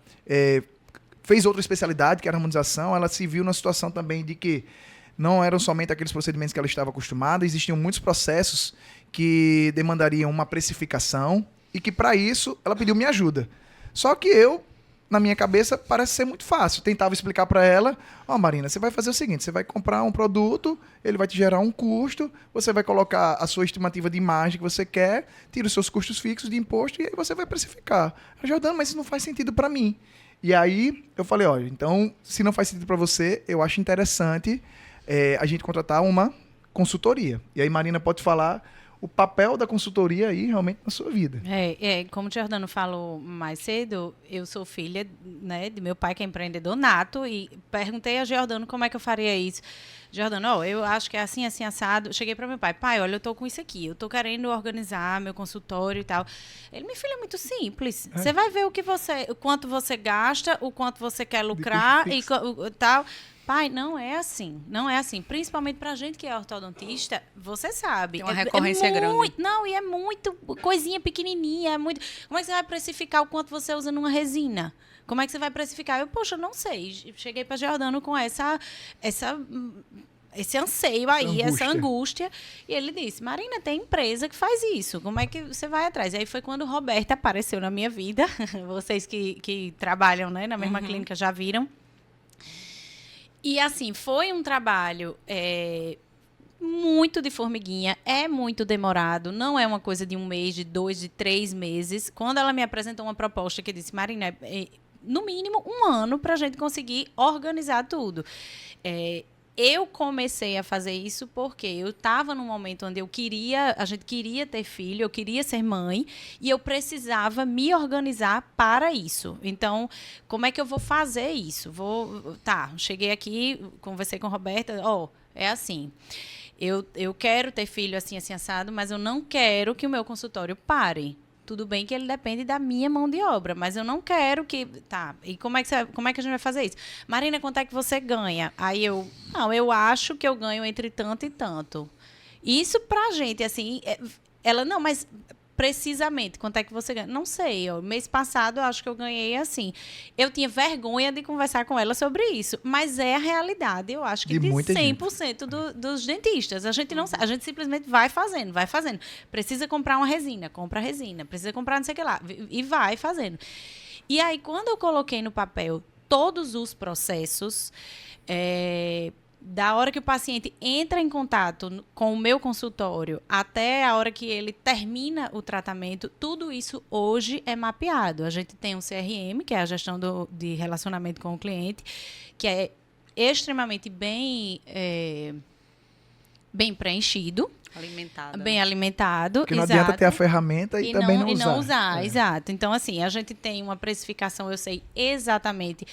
fez outra especialidade, que era a harmonização, ela se viu na situação também de que não eram somente aqueles procedimentos que ela estava acostumada, existiam muitos processos que demandariam uma precificação e que, para isso, ela pediu minha ajuda. Só que eu, na minha cabeça, parece ser muito fácil. Tentava explicar para ela, Marina, você vai fazer o seguinte, você vai comprar um produto, ele vai te gerar um custo, você vai colocar a sua estimativa de margem que você quer, tira os seus custos fixos de imposto e aí você vai precificar. Jordano, mas isso não faz sentido para mim. E aí eu falei, olha, então, se não faz sentido para você, eu acho interessante a gente contratar uma consultoria. E aí Marina pode falar o papel da consultoria aí realmente na sua vida. Como o Jordano falou mais cedo, eu sou filha, né, de meu pai que é empreendedor nato e perguntei a Jordano como é que eu faria isso. Jordano, eu acho que é assim, assim, assado. Cheguei para meu pai, olha, eu tô com isso aqui, eu tô querendo organizar meu consultório e tal. Ele, minha filha, é muito simples. Você vai ver o quanto você gasta, o quanto você quer lucrar e tal. Pai, não é assim. Principalmente pra gente que é ortodontista, você sabe. Tem uma recorrência grande. Não, e é muito coisinha pequenininha. Como é que você vai precificar o quanto você usa numa resina? Como é que você vai precificar? Eu, não sei. Cheguei pra Jordano com esse anseio aí, essa angústia. E ele disse, Marina, tem empresa que faz isso. Como é que você vai atrás? E aí foi quando Roberta apareceu na minha vida. Vocês que trabalham, né, na mesma clínica já viram. E, assim, foi um trabalho muito de formiguinha, é muito demorado, não é uma coisa de 1 mês, de 2, de 3 meses. Quando ela me apresentou uma proposta que disse, Marina, no mínimo 1 ano para a gente conseguir organizar tudo. Eu comecei a fazer isso porque eu estava num momento onde a gente queria ter filho, eu queria ser mãe e eu precisava me organizar para isso. Então, como é que eu vou fazer isso? Cheguei aqui, conversei com a Roberta, é assim, eu quero ter filho assim, assim, assado, mas eu não quero que o meu consultório pare. Tudo bem que ele depende da minha mão de obra, mas eu não quero que... Tá, e como é que a gente vai fazer isso? Marina, quanto é que você ganha? Aí eu acho que eu ganho entre tanto e tanto. Isso pra gente, assim... Ela, não, mas precisamente, quanto é que você ganha? Não sei, mês passado eu acho que eu ganhei assim. Eu tinha vergonha de conversar com ela sobre isso, mas é a realidade, eu acho que de 100% dos dentistas. A gente não sabe, a gente simplesmente vai fazendo. Precisa comprar uma resina, compra a resina. Precisa comprar não sei o que lá, e vai fazendo. E aí, quando eu coloquei no papel todos os processos... da hora que o paciente entra em contato com o meu consultório até a hora que ele termina o tratamento, tudo isso hoje é mapeado. A gente tem um CRM, que é a gestão de relacionamento com o cliente, que é extremamente bem bem preenchido, Alimentada. bem alimentado. Porque não exato. adianta ter a ferramenta e também não usar. E não usar, exato. Então, assim, a gente tem uma precificação, eu sei exatamente.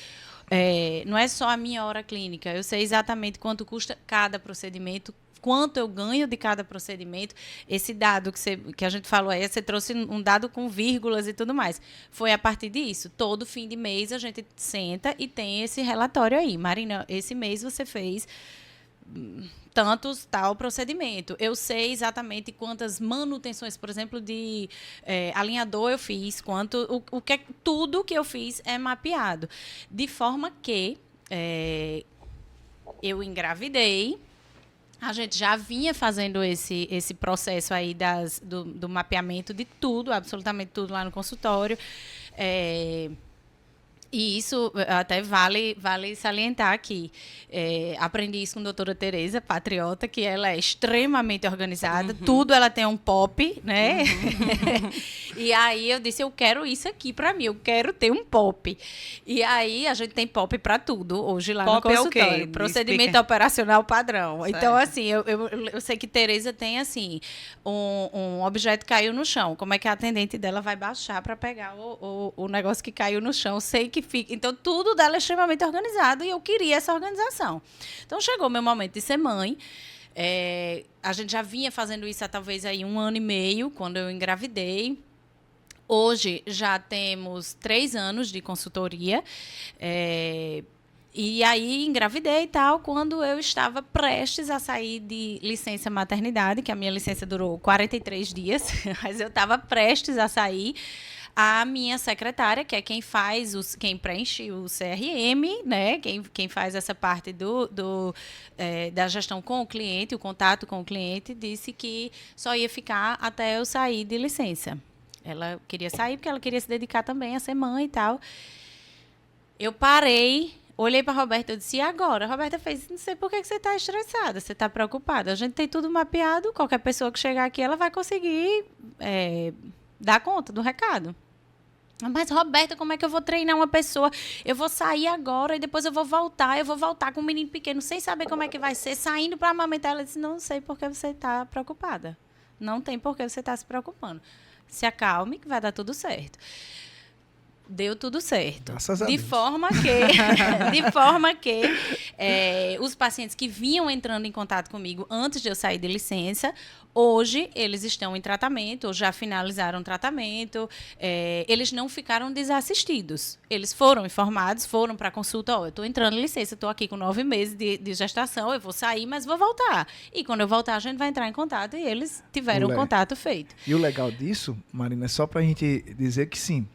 Não é só a minha hora clínica, eu sei exatamente quanto custa cada procedimento, quanto eu ganho de cada procedimento. Esse dado que a gente falou aí, você trouxe um dado com vírgulas e tudo mais. Foi a partir disso. Todo fim de mês a gente senta e tem esse relatório aí. Marina, esse mês você fez tantos tal procedimento. Eu sei exatamente quantas manutenções, por exemplo, de alinhador eu fiz, tudo que eu fiz é mapeado. De forma que eu engravidei. A gente já vinha fazendo esse processo aí do mapeamento de tudo, absolutamente tudo lá no consultório. E isso até vale salientar aqui. Aprendi isso com a doutora Tereza, patriota, que ela é extremamente organizada. Tudo ela tem um pop, né? E aí eu disse, eu quero isso aqui para mim, eu quero ter um pop. E aí a gente tem pop para tudo hoje lá pop no consultório. É o quê? Procedimento operacional padrão. Certo. Então, assim, eu sei que Tereza tem, assim, um objeto caiu no chão. Como é que a atendente dela vai baixar para pegar o negócio que caiu no chão? Sei que fica. Então, tudo dela é extremamente organizado e eu queria essa organização. Então, chegou o meu momento de ser mãe. A gente já vinha fazendo isso há talvez aí 1 ano e meio, quando eu engravidei. Hoje, já temos 3 anos de consultoria. E aí, engravidei e tal, quando eu estava prestes a sair de licença maternidade, que a minha licença durou 43 dias, mas eu estava prestes a sair. A minha secretária, que é quem preenche o CRM, né? Quem faz essa parte da gestão com o cliente, o contato com o cliente, disse que só ia ficar até eu sair de licença. Ela queria sair porque ela queria se dedicar também a ser mãe e tal. Eu parei, olhei para a Roberta e disse, e agora? A Roberta fez, não sei por que você está estressada, você está preocupada. A gente tem tudo mapeado, qualquer pessoa que chegar aqui, ela vai conseguir dar conta do recado. Mas, Roberta, como é que eu vou treinar uma pessoa? Eu vou sair agora e depois eu vou voltar com um menino pequeno, sem saber como é que vai ser, saindo para amamentar. Ela disse, não sei por que você está preocupada. Não tem por que você está se preocupando. Se acalme que vai dar tudo certo. Deu tudo certo. Graças a Deus. De forma que os pacientes que vinham entrando em contato comigo antes de eu sair de licença, hoje eles estão em tratamento, ou já finalizaram o tratamento, eles não ficaram desassistidos. Eles foram informados, foram para a consulta, eu estou entrando em licença, estou aqui com 9 meses de gestação, eu vou sair, mas vou voltar. E quando eu voltar, a gente vai entrar em contato e eles tiveram o contato feito. E o legal disso, Marina, é só para a gente dizer que sim,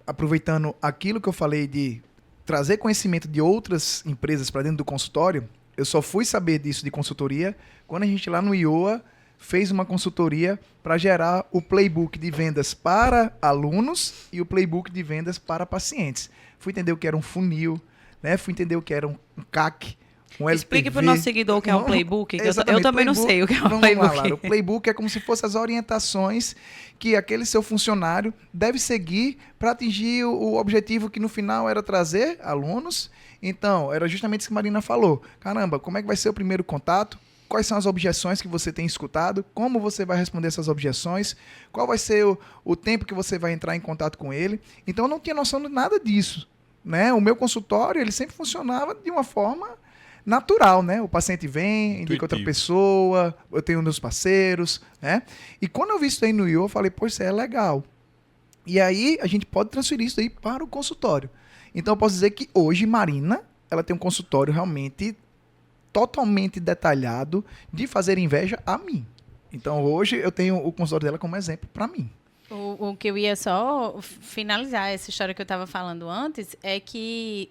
aproveitando aquilo que eu falei de trazer conhecimento de outras empresas para dentro do consultório, eu só fui saber disso de consultoria quando a gente lá no IOA fez uma consultoria para gerar o playbook de vendas para alunos e o playbook de vendas para pacientes. Fui entender o que era um funil, né? Fui entender o que era um CAC, um LTV. Explique para o nosso seguidor o que é um playbook. Eu também playbook, não sei o que é um vamos playbook. Lá, Lara. O playbook é como se fossem as orientações que aquele seu funcionário deve seguir para atingir o objetivo que no final era trazer alunos. Então, era justamente isso que a Marina falou. Caramba, como é que vai ser o primeiro contato? Quais são as objeções que você tem escutado? Como você vai responder essas objeções? Qual vai ser o tempo que você vai entrar em contato com ele? Então, eu não tinha noção de nada disso, né? O meu consultório, ele sempre funcionava de uma forma natural, né? O paciente vem, indica outra pessoa, eu tenho meus parceiros, né? E quando eu vi isso aí no IO, eu falei, pô, isso aí é legal. E aí, a gente pode transferir isso aí para o consultório. Então, eu posso dizer que hoje, Marina, ela tem um consultório realmente totalmente detalhado de fazer inveja a mim. Então, hoje, eu tenho o consultório dela como exemplo para mim. O que eu ia só finalizar, essa história que eu estava falando antes, é que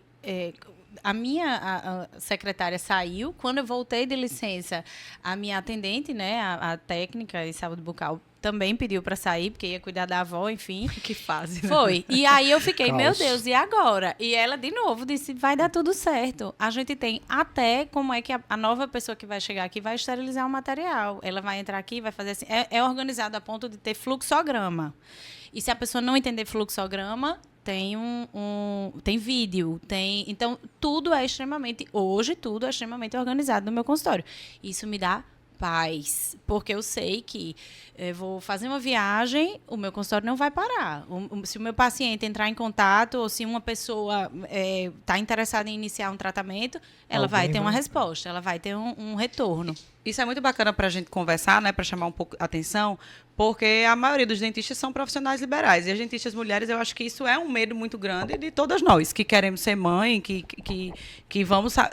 a minha secretária saiu. Quando eu voltei de licença, a minha atendente, né, a técnica em saúde bucal, também pediu para sair, porque ia cuidar da avó, enfim. Que fase, né? Foi. E aí eu fiquei, Caos. meu Deus, e agora? E ela, de novo, disse, vai dar tudo certo. A gente tem até como é que a nova pessoa que vai chegar aqui vai esterilizar o material. Ela vai entrar aqui, vai fazer assim. É organizado a ponto de ter fluxograma. E se a pessoa não entender fluxograma, tem vídeo, então tudo é extremamente organizado no meu consultório. Isso me dá paz, porque eu sei que vou fazer uma viagem, o meu consultório não vai parar. Se o meu paciente entrar em contato ou se uma pessoa está interessada em iniciar um tratamento, ela vai ter uma resposta, ela vai ter um retorno. Isso é muito bacana para a gente conversar, né, para chamar um pouco a atenção, porque a maioria dos dentistas são profissionais liberais. E as dentistas mulheres, eu acho que isso é um medo muito grande de todas nós, que queremos ser mãe,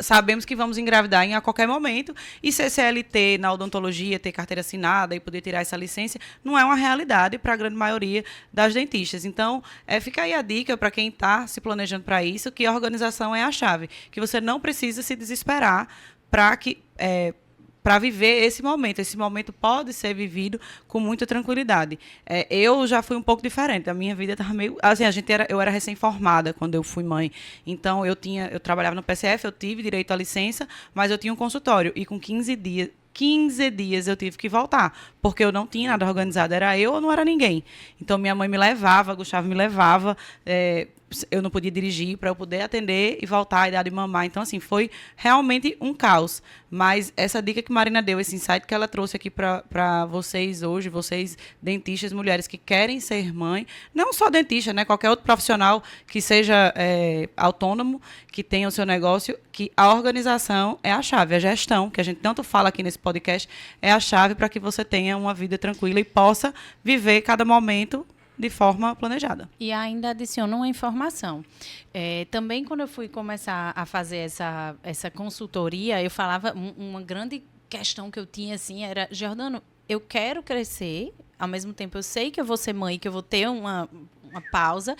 sabemos que vamos engravidar a qualquer momento. E ser CLT na odontologia, ter carteira assinada e poder tirar essa licença, não é uma realidade para a grande maioria das dentistas. Então, fica aí a dica para quem está se planejando para isso, que a organização é a chave. Que você não precisa se desesperar para viver esse momento. Esse momento pode ser vivido com muita tranquilidade. Eu já fui um pouco diferente. A minha vida estava meio... Assim, eu era recém-formada quando eu fui mãe. Então, eu trabalhava no PCF, eu tive direito à licença, mas eu tinha um consultório. E com 15 dias eu tive que voltar, porque eu não tinha nada organizado. Era eu ou não era ninguém. Então, minha mãe me levava, Gustavo me levava... eu não podia dirigir para eu poder atender e voltar e dar de mamar. Então, assim, foi realmente um caos. Mas essa dica que Marina deu, esse insight que ela trouxe aqui para vocês hoje, vocês dentistas, mulheres que querem ser mãe, não só dentista, né? Qualquer outro profissional que seja autônomo, que tenha o seu negócio, que a organização é a chave, a gestão, que a gente tanto fala aqui nesse podcast, é a chave para que você tenha uma vida tranquila e possa viver cada momento de forma planejada. E ainda adiciono uma informação. Também, quando eu fui começar a fazer essa consultoria, eu falava, uma grande questão que eu tinha, assim, era, Giordano, eu quero crescer, ao mesmo tempo eu sei que eu vou ser mãe, que eu vou ter uma pausa,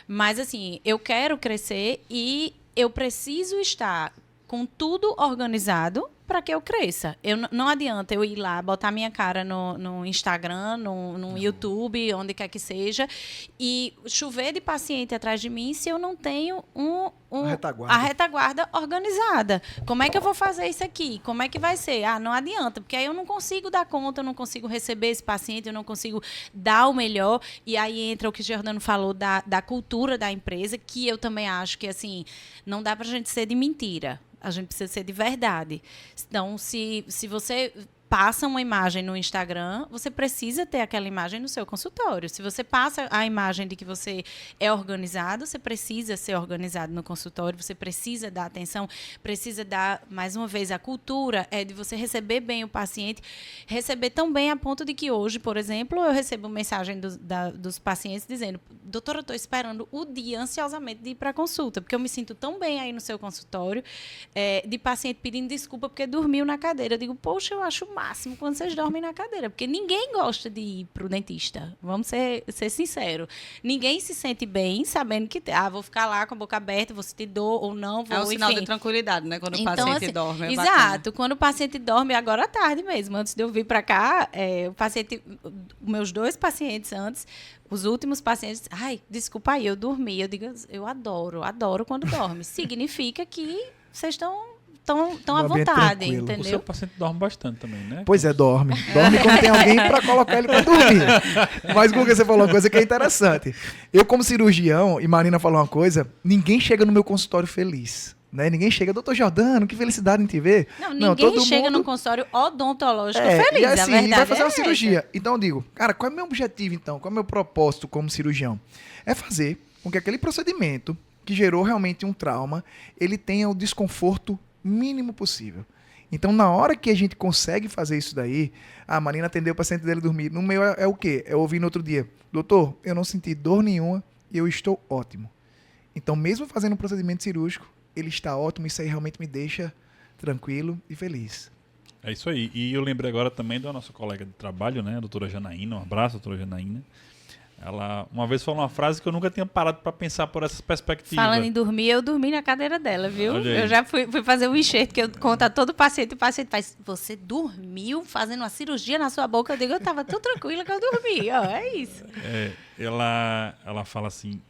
mas, assim, eu quero crescer e eu preciso estar com tudo organizado para que eu cresça. Não adianta eu ir lá, botar minha cara no Instagram, no YouTube, onde quer que seja, e chover de paciente atrás de mim se eu não tenho a retaguarda organizada. Como é que eu vou fazer isso aqui? Como é que vai ser? Não adianta, porque aí eu não consigo dar conta, eu não consigo receber esse paciente, eu não consigo dar o melhor. E aí entra o que o Giordano falou da cultura da empresa, que eu também acho que, assim, não dá para a gente ser de mentira. A gente precisa ser de verdade. Então, se você passa uma imagem no Instagram, você precisa ter aquela imagem no seu consultório. Se você passa a imagem de que você é organizado, você precisa ser organizado no consultório, você precisa dar atenção, precisa dar, mais uma vez, a cultura de você receber bem o paciente, receber tão bem a ponto de que hoje, por exemplo, eu recebo mensagem dos pacientes dizendo, doutora, eu estou esperando o dia ansiosamente de ir para a consulta, porque eu me sinto tão bem aí no seu consultório, de paciente pedindo desculpa porque dormiu na cadeira. Eu digo, poxa, eu acho máximo quando vocês dormem na cadeira, porque ninguém gosta de ir para o dentista, vamos ser sinceros. Ninguém se sente bem sabendo que vou ficar lá com a boca aberta, vou sentir dor ou não, é um sinal de tranquilidade, né? Quando o paciente dorme. Exato, bacana. Quando o paciente dorme, agora à tarde mesmo, antes de eu vir para cá, meus 2 pacientes antes, os últimos pacientes, desculpa aí, eu dormi. Eu digo, eu adoro quando dorme. Significa que vocês estão à vontade, entendeu? O seu paciente dorme bastante também, né? Pois é, dorme. Dorme quando tem alguém para colocar ele para dormir. Mas, Guga, você falou uma coisa que é interessante. Eu, como cirurgião, e Marina falou uma coisa, ninguém chega no meu consultório feliz. Né? Ninguém chega, doutor Giordano, que felicidade em te ver. Ninguém chega no consultório odontológico feliz, e assim, a verdade vai fazer uma essa. cirurgia. Então eu digo, cara, qual é o meu objetivo então? Qual é o meu propósito como cirurgião? É fazer com que aquele procedimento que gerou realmente um trauma, ele tenha o desconforto mínimo possível. Então, na hora que a gente consegue fazer isso daí, a Marina atendeu o paciente dele dormir. No meu é o quê? Eu ouvi no outro dia, doutor, eu não senti dor nenhuma e eu estou ótimo. Então, mesmo fazendo um procedimento cirúrgico, ele está ótimo, isso aí realmente me deixa tranquilo e feliz. É isso aí. E eu lembrei agora também da nossa colega de trabalho, né, a doutora Janaína. Um abraço, doutora Janaína. Ela uma vez falou uma frase que eu nunca tinha parado para pensar por essa perspectiva. Falando em dormir, eu dormi na cadeira dela, viu? Eu já fui fazer um enxerto que eu conto a todo paciente. O paciente faz, você dormiu fazendo uma cirurgia na sua boca? Eu digo, eu estava tão tranquila que eu dormi. É isso. Ela fala assim,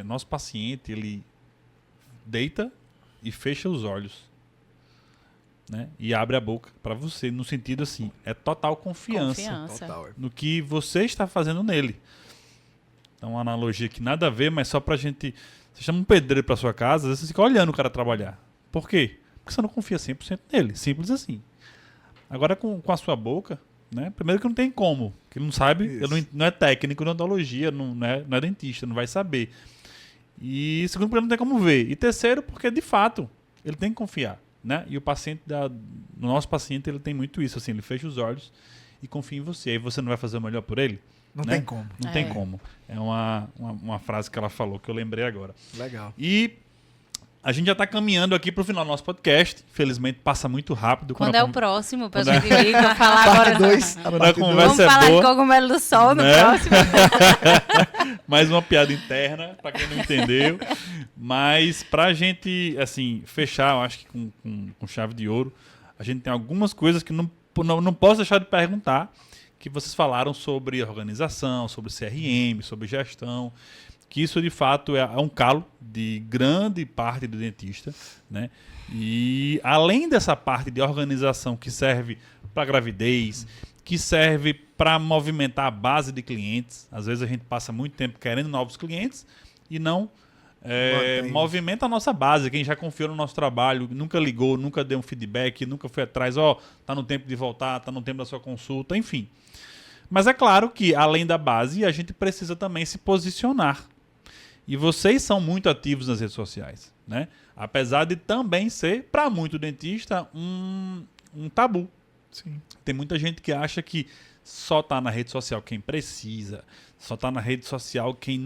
nosso paciente, ele deita e fecha os olhos, né? E abre a boca para você, no sentido assim, é total confiança. Total. No que você está fazendo nele. Então, uma analogia que nada a ver, mas só pra gente... Você chama um pedreiro pra sua casa, às vezes você fica olhando o cara trabalhar. Por quê? Porque você não confia 100% nele. Simples assim. Agora, com a sua boca, né? Primeiro que não tem como. Que ele não sabe, ele não é técnico de odontologia, não é dentista, não vai saber. E segundo, porque ele não tem como ver. E terceiro, porque de fato, ele tem que confiar. Né? E o paciente, o nosso paciente, ele tem muito isso. Assim, ele fecha os olhos e confia em você. Aí você não vai fazer o melhor por ele? Não né? tem como. Não tem como. É uma frase que ela falou, que eu lembrei agora. Legal. E a gente já está caminhando aqui para o final do nosso podcast. Infelizmente, passa muito rápido. Quando é o próximo, pra gente ligar, falar agora. Parte 2. Vamos falar boa, de cogumelo do sol no né? próximo. Mais uma piada interna, para quem não entendeu. Mas pra gente, assim, fechar, eu acho que com chave de ouro, a gente tem algumas coisas que não posso deixar de perguntar, que vocês falaram sobre organização, sobre CRM, sobre gestão, que isso de fato é um calo de grande parte do dentista, né? E além dessa parte de organização que serve para gravidez, que serve para movimentar a base de clientes, às vezes a gente passa muito tempo querendo novos clientes e não movimenta a nossa base, quem já confiou no nosso trabalho, nunca ligou, nunca deu um feedback, nunca foi atrás, tá no tempo de voltar, tá no tempo da sua consulta, enfim. Mas é claro que, além da base, a gente precisa também se posicionar. E vocês são muito ativos nas redes sociais, né? Apesar de também ser, para muito dentista, um tabu. Sim. Tem muita gente que acha que só tá na rede social quem precisa, só tá na rede social quem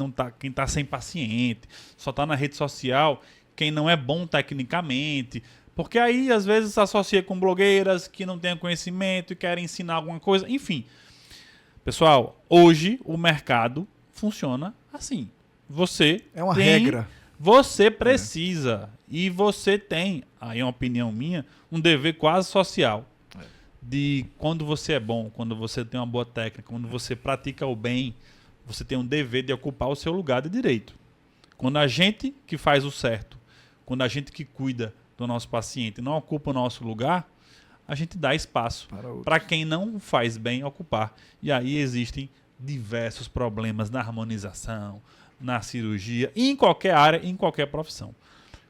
tá sem paciente, só tá na rede social quem não é bom tecnicamente, porque aí às vezes se associa com blogueiras que não têm conhecimento e querem ensinar alguma coisa, enfim. Pessoal, hoje o mercado funciona assim. Você é uma regra. Você precisa e você tem, aí é uma opinião minha, um dever quase social. De quando você é bom, quando você tem uma boa técnica, quando você pratica o bem, você tem um dever de ocupar o seu lugar de direito. Quando a gente que faz o certo, quando a gente que cuida do nosso paciente não ocupa o nosso lugar, a gente dá espaço para quem não faz bem ocupar. E aí existem diversos problemas na harmonização, na cirurgia, em qualquer área, em qualquer profissão.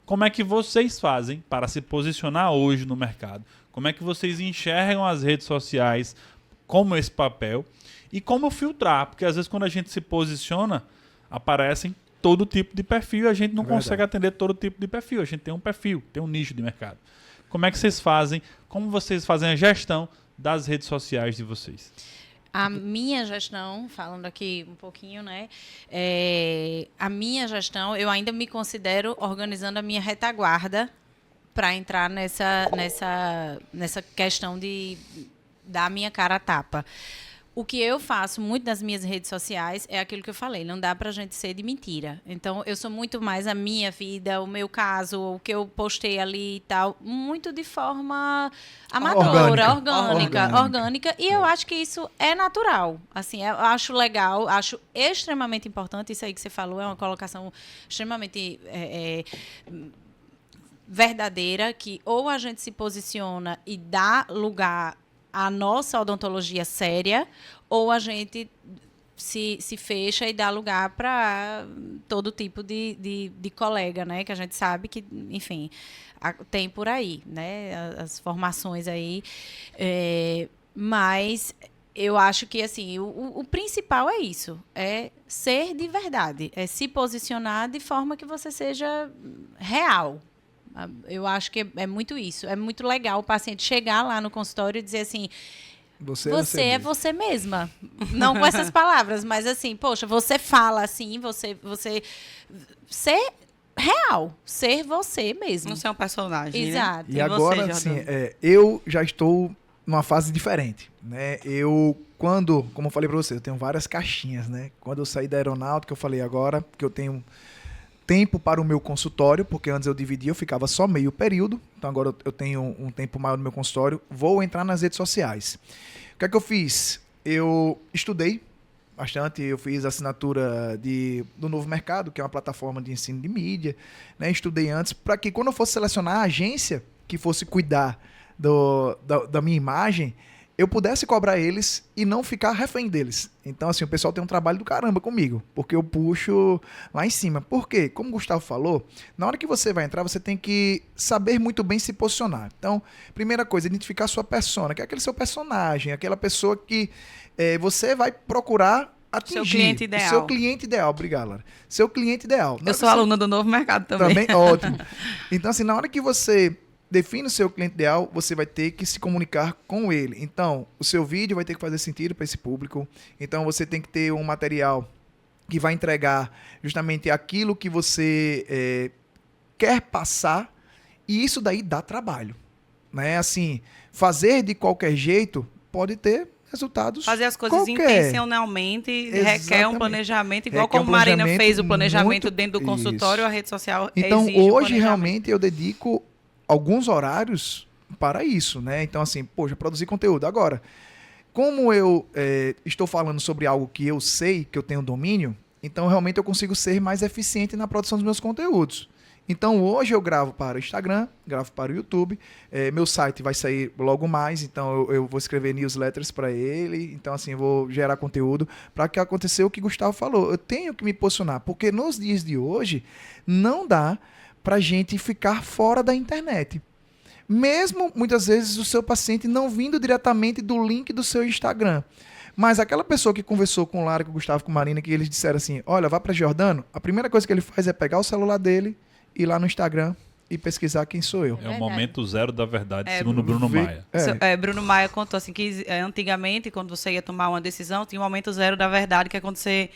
Como é que vocês fazem para se posicionar hoje no mercado? Como é que vocês enxergam as redes sociais como esse papel? E como filtrar? Porque às vezes quando a gente se posiciona, aparecem todo tipo de perfil e a gente não consegue atender todo tipo de perfil. A gente tem um perfil, tem um nicho de mercado. Como é que vocês fazem? Como vocês fazem a gestão das redes sociais de vocês? A minha gestão, falando aqui um pouquinho, né? A minha gestão, eu ainda me considero organizando a minha retaguarda para entrar nessa questão de dar a minha cara a tapa. O que eu faço muito nas minhas redes sociais é aquilo que eu falei, não dá pra gente ser de mentira. Então, eu sou muito mais a minha vida, o meu caso, o que eu postei ali e tal, muito de forma amadora, orgânica. E eu acho que isso é natural. Assim, eu acho legal, acho extremamente importante, isso aí que você falou, é uma colocação extremamente verdadeira, que ou a gente se posiciona e dá lugar a nossa odontologia séria, ou a gente se fecha e dá lugar para todo tipo de colega, né? Que a gente sabe que, enfim, tem por aí, né? As formações aí. Mas eu acho que, assim, o principal é isso, é ser de verdade, é se posicionar de forma que você seja real. Eu acho que é muito isso. É muito legal o paciente chegar lá no consultório e dizer assim, você é você mesma. Não com essas palavras, mas assim, poxa, você fala assim, você ser real, ser você mesmo. Não ser um personagem, exato. Né? E agora, assim, eu já estou numa fase diferente, né? Como eu falei para você, eu tenho várias caixinhas, né? Quando eu saí da aeronáutica, eu falei agora que eu tenho tempo para o meu consultório, porque antes eu dividia, eu ficava só meio período, então agora eu tenho um tempo maior no meu consultório, vou entrar nas redes sociais. O que é que eu fiz? Eu estudei bastante, eu fiz assinatura do Novo Mercado, que é uma plataforma de ensino de mídia, né? Estudei antes, para que quando eu fosse selecionar a agência que fosse cuidar da minha imagem, eu pudesse cobrar eles e não ficar refém deles. Então, assim, o pessoal tem um trabalho do caramba comigo, porque eu puxo lá em cima. Por quê? Como o Gustavo falou, na hora que você vai entrar, você tem que saber muito bem se posicionar. Então, primeira coisa, identificar a sua persona, que é aquele seu personagem, aquela pessoa que você vai procurar atingir. Seu cliente ideal. Seu cliente ideal, obrigado, Lara. Seu cliente ideal. Eu sou aluna do Novo Mercado também. Também, ótimo. Então, assim, na hora que você define o seu cliente ideal, você vai ter que se comunicar com ele. Então, o seu vídeo vai ter que fazer sentido para esse público. Então, você tem que ter um material que vai entregar justamente aquilo que você quer passar. E isso daí dá trabalho. Né? Assim, fazer de qualquer jeito pode ter resultados. Fazer as coisas intencionalmente requer um planejamento, igual requer como a Marina fez o planejamento dentro do consultório, isso. A rede social então, exige hoje, realmente, eu dedico alguns horários para isso, né? Então, assim, poxa, produzir conteúdo. Agora, como eu estou falando sobre algo que eu sei, que eu tenho domínio, então, realmente, eu consigo ser mais eficiente na produção dos meus conteúdos. Então, hoje eu gravo para o Instagram, gravo para o YouTube, meu site vai sair logo mais, então eu vou escrever newsletters para ele, então, assim, eu vou gerar conteúdo para que aconteça o que o Gustavo falou. Eu tenho que me posicionar, porque nos dias de hoje, não dá para gente ficar fora da internet. Mesmo, muitas vezes, o seu paciente não vindo diretamente do link do seu Instagram. Mas aquela pessoa que conversou com o Lara, com o Gustavo, com a Marina, que eles disseram assim, olha, vá para Giordano, a primeira coisa que ele faz é pegar o celular dele, ir lá no Instagram e pesquisar quem sou eu. É o momento zero da verdade, segundo Bruno Maia. Bruno Maia contou assim, que antigamente, quando você ia tomar uma decisão, tinha um momento zero da verdade, que é quando você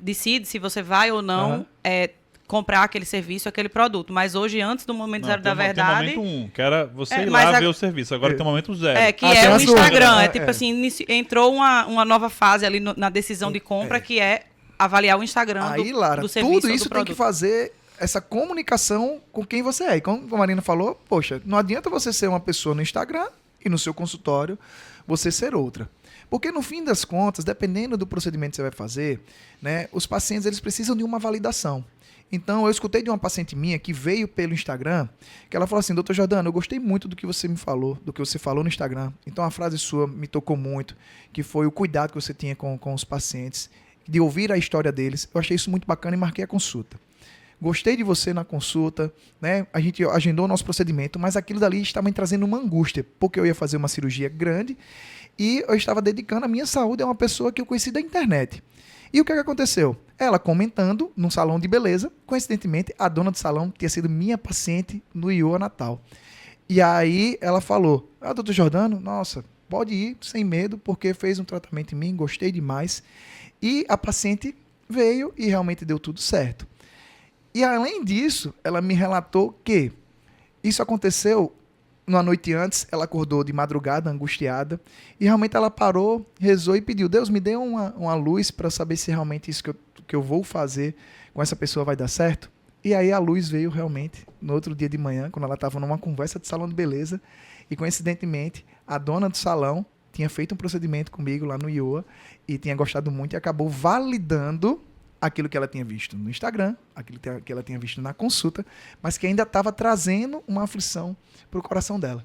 decide se você vai ou não comprar aquele serviço, aquele produto. Mas hoje, antes do momento zero da verdade... Tem o momento 1, que era você ir lá ver o serviço. Agora tem o momento 0. Que é o Instagram. Tipo assim, entrou uma nova fase ali na decisão de compra, que é avaliar o Instagram do serviço. Tudo isso tem que fazer essa comunicação com quem você é. E como a Marina falou, poxa, não adianta você ser uma pessoa no Instagram e no seu consultório você ser outra. Porque no fim das contas, dependendo do procedimento que você vai fazer, né, os pacientes eles precisam de uma validação. Então, eu escutei de uma paciente minha que veio pelo Instagram, que ela falou assim, doutor Giordano, eu gostei muito do que você me falou, do que você falou no Instagram. Então, a frase sua me tocou muito, que foi o cuidado que você tinha com os pacientes, de ouvir a história deles. Eu achei isso muito bacana e marquei a consulta. Gostei de você na consulta, né? A gente agendou o nosso procedimento, mas aquilo dali estava me trazendo uma angústia, porque eu ia fazer uma cirurgia grande e eu estava dedicando a minha saúde a uma pessoa que eu conheci da internet. E o que aconteceu? Ela comentando num salão de beleza, coincidentemente, a dona do salão tinha sido minha paciente no IOA Natal. E aí ela falou, doutor Giordano, nossa, pode ir sem medo, porque fez um tratamento em mim, gostei demais. E a paciente veio e realmente deu tudo certo. E além disso, ela me relatou que isso aconteceu uma noite antes, ela acordou de madrugada, angustiada, e realmente ela parou, rezou e pediu, Deus, me dê uma luz para saber se realmente isso que eu vou fazer com essa pessoa vai dar certo. E aí a luz veio realmente no outro dia de manhã, quando ela estava numa conversa de salão de beleza, e coincidentemente, a dona do salão tinha feito um procedimento comigo lá no IOA, e tinha gostado muito, e acabou validando aquilo que ela tinha visto no Instagram, aquilo que ela tinha visto na consulta, mas que ainda estava trazendo uma aflição para o coração dela.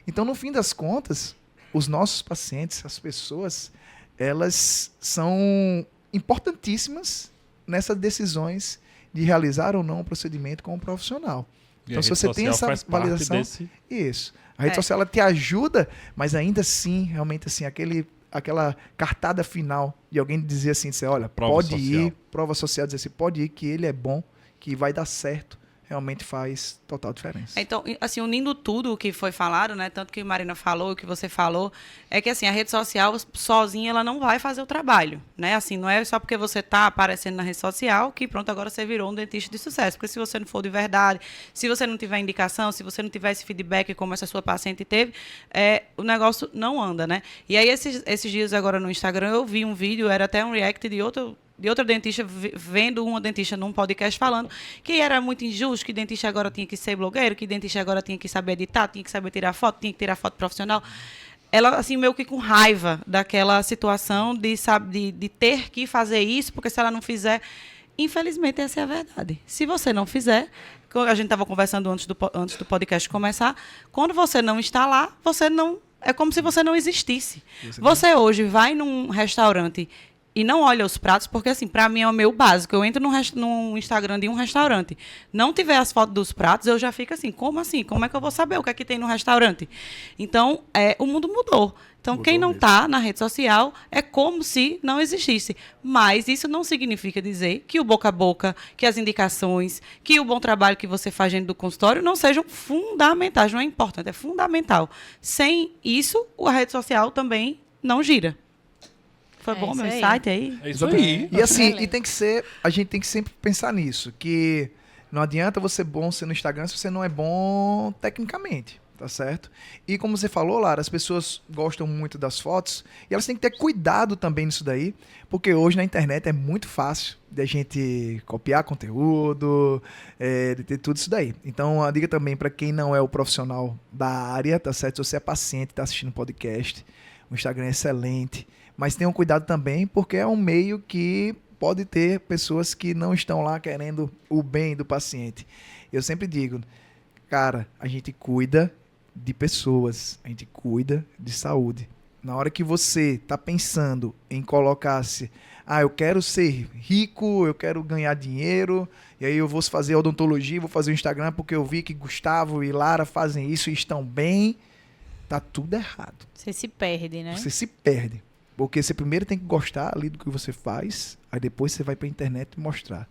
Então, no fim das contas, os nossos pacientes, as pessoas, elas são importantíssimas nessas decisões de realizar ou não o procedimento com um profissional. Então, se você tem essa validação, isso. A rede social ela te ajuda, mas ainda assim, realmente assim, aquela cartada final de alguém dizer assim, olha, pode ir, prova social, dizer assim, pode ir, que ele é bom, que vai dar certo, realmente faz total diferença. Então, assim, unindo tudo o que foi falado, né, tanto que a Marina falou, o que você falou, é que assim, a rede social sozinha ela não vai fazer o trabalho, né? Assim, não é só porque você está aparecendo na rede social que pronto, agora você virou um dentista de sucesso, porque se você não for de verdade, se você não tiver indicação, se você não tiver esse feedback como essa sua paciente teve, o negócio não anda, né? E aí esses dias agora no Instagram eu vi um vídeo, era até um react de outra dentista, vendo uma dentista num podcast falando que era muito injusto, que dentista agora tinha que ser blogueiro, que dentista agora tinha que saber editar, tinha que saber tirar foto, tinha que tirar foto profissional. Ela, assim, meio que com raiva daquela situação de ter que fazer isso, porque se ela não fizer... Infelizmente, essa é a verdade. Se você não fizer... A gente estava conversando antes do podcast começar, quando você não está lá, você não é como se você não existisse. Você hoje vai num restaurante e não olha os pratos, porque assim, para mim é o meu básico. Eu entro no Instagram de um restaurante, não tiver as fotos dos pratos, eu já fico assim, como assim? Como é que eu vou saber o que é que tem no restaurante? Então, o mundo mudou. Então, quem não está na rede social é como se não existisse. Mas isso não significa dizer que o boca a boca, que as indicações, que o bom trabalho que você faz dentro do consultório não sejam fundamentais. Não é importante, é fundamental. Sem isso, a rede social também não gira. Foi bom meu insight aí? É isso aí. E assim, a gente tem que sempre pensar nisso, que não adianta você ser no Instagram se você não é bom tecnicamente, tá certo? E como você falou, Lara, as pessoas gostam muito das fotos e elas têm que ter cuidado também nisso daí, porque hoje na internet é muito fácil de a gente copiar conteúdo, de ter tudo isso daí. Então, a dica também para quem não é o profissional da área, tá certo? Se você é paciente, tá assistindo podcast, o Instagram é excelente. Mas tenham cuidado também, porque é um meio que pode ter pessoas que não estão lá querendo o bem do paciente. Eu sempre digo, cara, a gente cuida de pessoas, a gente cuida de saúde. Na hora que você está pensando em colocar-se, eu quero ser rico, eu quero ganhar dinheiro, e aí eu vou fazer odontologia, vou fazer o Instagram porque eu vi que Gustavo e Lara fazem isso e estão bem, tá tudo errado. Você se perde, né? Você se perde. Porque você primeiro tem que gostar ali do que você faz, aí depois você vai pra internet e mostrar.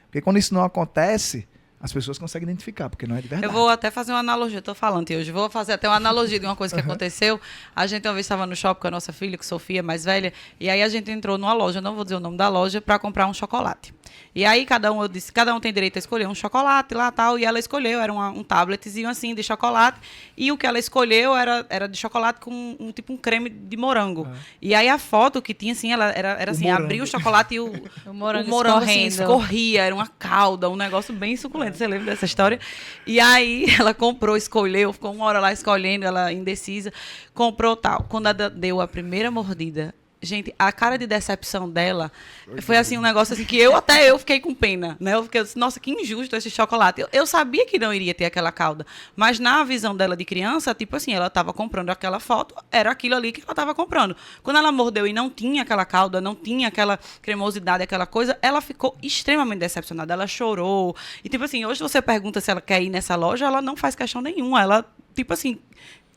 Porque quando isso não acontece, as pessoas conseguem identificar, porque não é de verdade. Eu vou até fazer uma analogia, estou falando hoje, vou fazer até uma analogia de uma coisa que aconteceu. A gente uma vez estava no shopping com a nossa filha, com a Sofia, mais velha, e aí a gente entrou numa loja, não vou dizer o nome da loja, para comprar um chocolate. E aí eu disse, cada um tem direito a escolher um chocolate lá tal, e ela escolheu, era um tabletzinho assim de chocolate, e o que ela escolheu era de chocolate com um creme de morango. E aí a foto que tinha assim, ela era assim, abria o chocolate e o morango assim, escorria, era uma calda, um negócio bem suculento, você lembra dessa história? E aí ela comprou, escolheu, ficou uma hora lá escolhendo, ela indecisa, comprou tal. Quando ela deu a primeira mordida, gente, a cara de decepção dela foi assim, um negócio assim que eu fiquei com pena, né? Eu fiquei assim, nossa, que injusto esse chocolate. Eu sabia que não iria ter aquela calda, mas na visão dela de criança, tipo assim, ela estava comprando aquela foto, era aquilo ali que ela estava comprando. Quando ela mordeu e não tinha aquela calda, não tinha aquela cremosidade, aquela coisa, ela ficou extremamente decepcionada, ela chorou. E tipo assim, hoje você pergunta se ela quer ir nessa loja, ela não faz questão nenhuma, ela, tipo assim,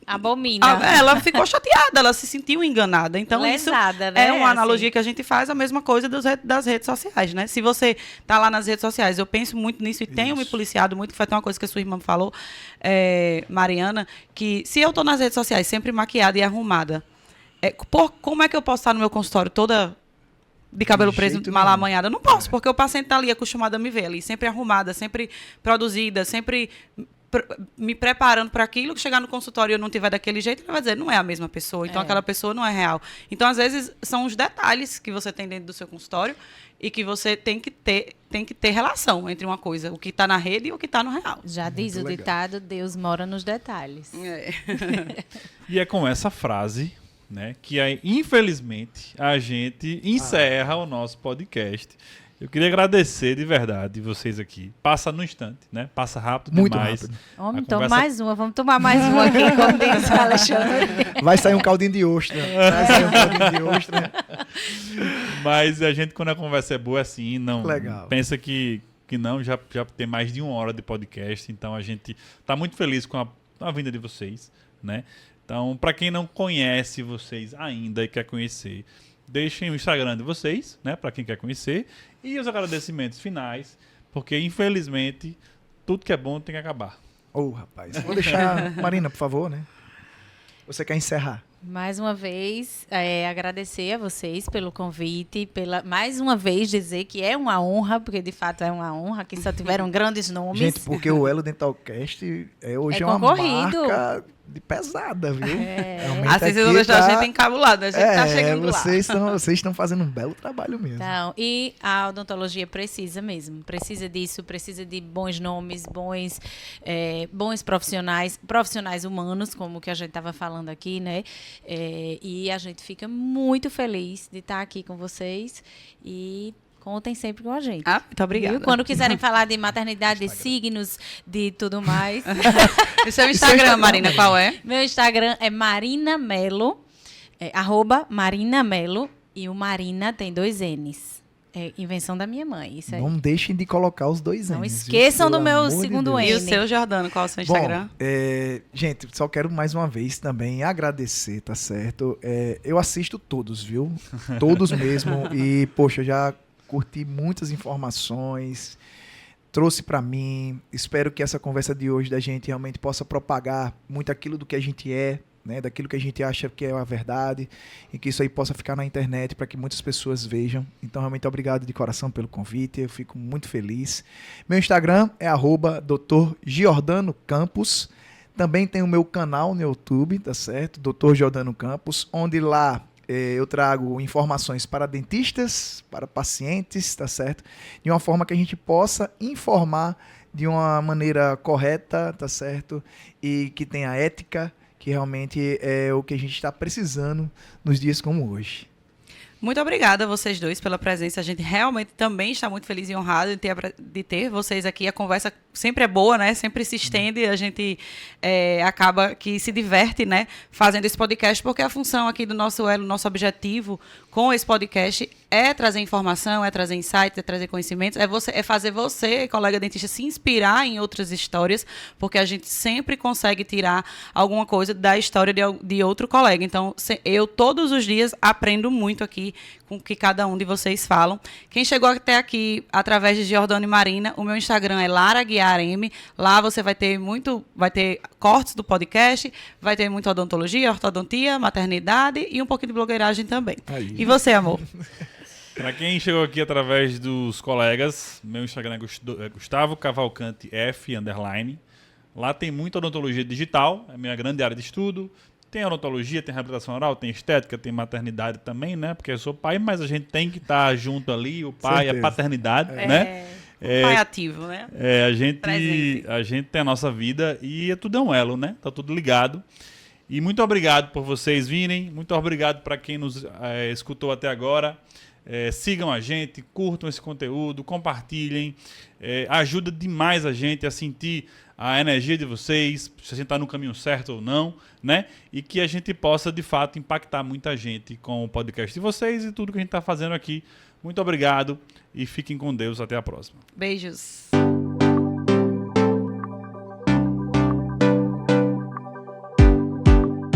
abomina. Ela ficou chateada, ela se sentiu enganada. Então, lesada, isso né? é uma analogia assim que a gente faz, a mesma coisa das redes sociais, né? Se você está lá nas redes sociais, eu penso muito nisso e tenho me policiado muito, que foi até uma coisa que a sua irmã falou, Mariana, que se eu estou nas redes sociais sempre maquiada e arrumada, como é que eu posso estar no meu consultório toda de cabelo preso, mal amanhada? Eu não posso, porque o paciente está ali acostumado a me ver ali, sempre arrumada, sempre produzida, sempre me preparando para aquilo, que chegar no consultório e eu não tiver daquele jeito, ele vai dizer, não é a mesma pessoa, então aquela pessoa não é real. Então, às vezes, são os detalhes que você tem dentro do seu consultório e que você tem que ter relação entre uma coisa, o que está na rede e o que está no real. Já diz o ditado, Deus mora nos detalhes. E é com essa frase, né, que infelizmente a gente encerra o nosso podcast. Eu queria agradecer de verdade vocês aqui. Passa no instante, né? Passa rápido muito demais. Rápido. Vamos tomar mais uma, aqui, como disse o Alexandre. Vai sair um caldinho de ostra. Mas a gente, quando a conversa é boa assim, não legal. Pensa que não, já tem mais de 1 hora de podcast, então a gente está muito feliz com a vinda de vocês, né? Então, para quem não conhece vocês ainda e quer conhecer, deixem o Instagram de vocês, né, para quem quer conhecer, e os agradecimentos finais, porque infelizmente tudo que é bom tem que acabar. Rapaz. Vou deixar, Marina, por favor, né? Você quer encerrar? Mais uma vez, agradecer a vocês pelo convite, mais uma vez dizer que é uma honra, porque de fato é uma honra, que só tiveram grandes nomes. Gente, porque o Elo Dentalcast hoje é uma marca de pesada, viu? Assim vocês vão deixar a gente encabulada, a gente tá chegando lá. Vocês estão fazendo um belo trabalho mesmo. Então, e a odontologia precisa mesmo, precisa disso, precisa de bons nomes, bons profissionais humanos, como o que a gente estava falando aqui, né? E a gente fica muito feliz de estar aqui com vocês e Contem sempre com a gente. Ah, muito obrigada. Viu? Quando quiserem falar de maternidade, de signos, de tudo mais. E seu Instagram, Marina, qual é? Meu Instagram é Marina Melo, @Marina Melo, e o Marina tem 2 N's. É invenção da minha mãe, isso aí. Não deixem de colocar os 2 N's. Não esqueçam viu? do meu Pelo amor de segundo Deus. E o N. seu, Jordano, qual é o seu Instagram? Bom, gente, só quero mais uma vez também agradecer, tá certo? Eu assisto todos, viu? Todos mesmo. E, poxa, eu já curti muitas informações, trouxe pra mim. Espero que essa conversa de hoje da gente realmente possa propagar muito aquilo do que a gente é, né? Daquilo que a gente acha que é a verdade, e que isso aí possa ficar na internet para que muitas pessoas vejam. Então, realmente, obrigado de coração pelo convite. Eu fico muito feliz. Meu Instagram é @Dr. Giordano Campos. Também tem o meu canal no YouTube, tá certo? Dr. Giordano Campos, onde lá eu trago informações para dentistas, para pacientes, tá certo? De uma forma que a gente possa informar de uma maneira correta, tá certo? E que tenha ética, que realmente é o que a gente está precisando nos dias como hoje. Muito obrigada a vocês dois pela presença. A gente realmente também está muito feliz e honrado de ter vocês aqui. A conversa sempre é boa, né? Sempre se estende. A gente acaba que se diverte, né? Fazendo esse podcast, porque a função aqui do nosso Elo, nosso objetivo com esse podcast é trazer informação, é trazer insights, é trazer conhecimentos, é fazer você, colega dentista, se inspirar em outras histórias, porque a gente sempre consegue tirar alguma coisa da história de outro colega. Então, eu todos os dias aprendo muito aqui com o que cada um de vocês falam. Quem chegou até aqui através de Jordano e Marina, o meu Instagram é LaraGuiarM. Lá você vai ter cortes do podcast, vai ter muita odontologia, ortodontia, maternidade e um pouquinho de blogueiragem também. Aí. E você, amor? Para quem chegou aqui através dos colegas, meu Instagram é Gustavo Cavalcante F _. Lá tem muita odontologia digital, é a minha grande área de estudo. Tem odontologia, tem reabilitação oral, tem estética, tem maternidade também, né? Porque eu sou pai, mas a gente tem que estar junto ali, o pai, Certeza. a paternidade, né? Pai ativo, né? Presente. A gente tem a nossa vida e tudo é um elo, né? Tá tudo ligado. E muito obrigado por vocês virem, muito obrigado para quem nos escutou até agora. Sigam a gente, curtam esse conteúdo, compartilhem, ajuda demais a gente a sentir a energia de vocês, se a gente está no caminho certo ou não, né? E que a gente possa, de fato, impactar muita gente com o podcast de vocês e tudo que a gente está fazendo aqui. Muito obrigado e fiquem com Deus. Até a próxima. Beijos.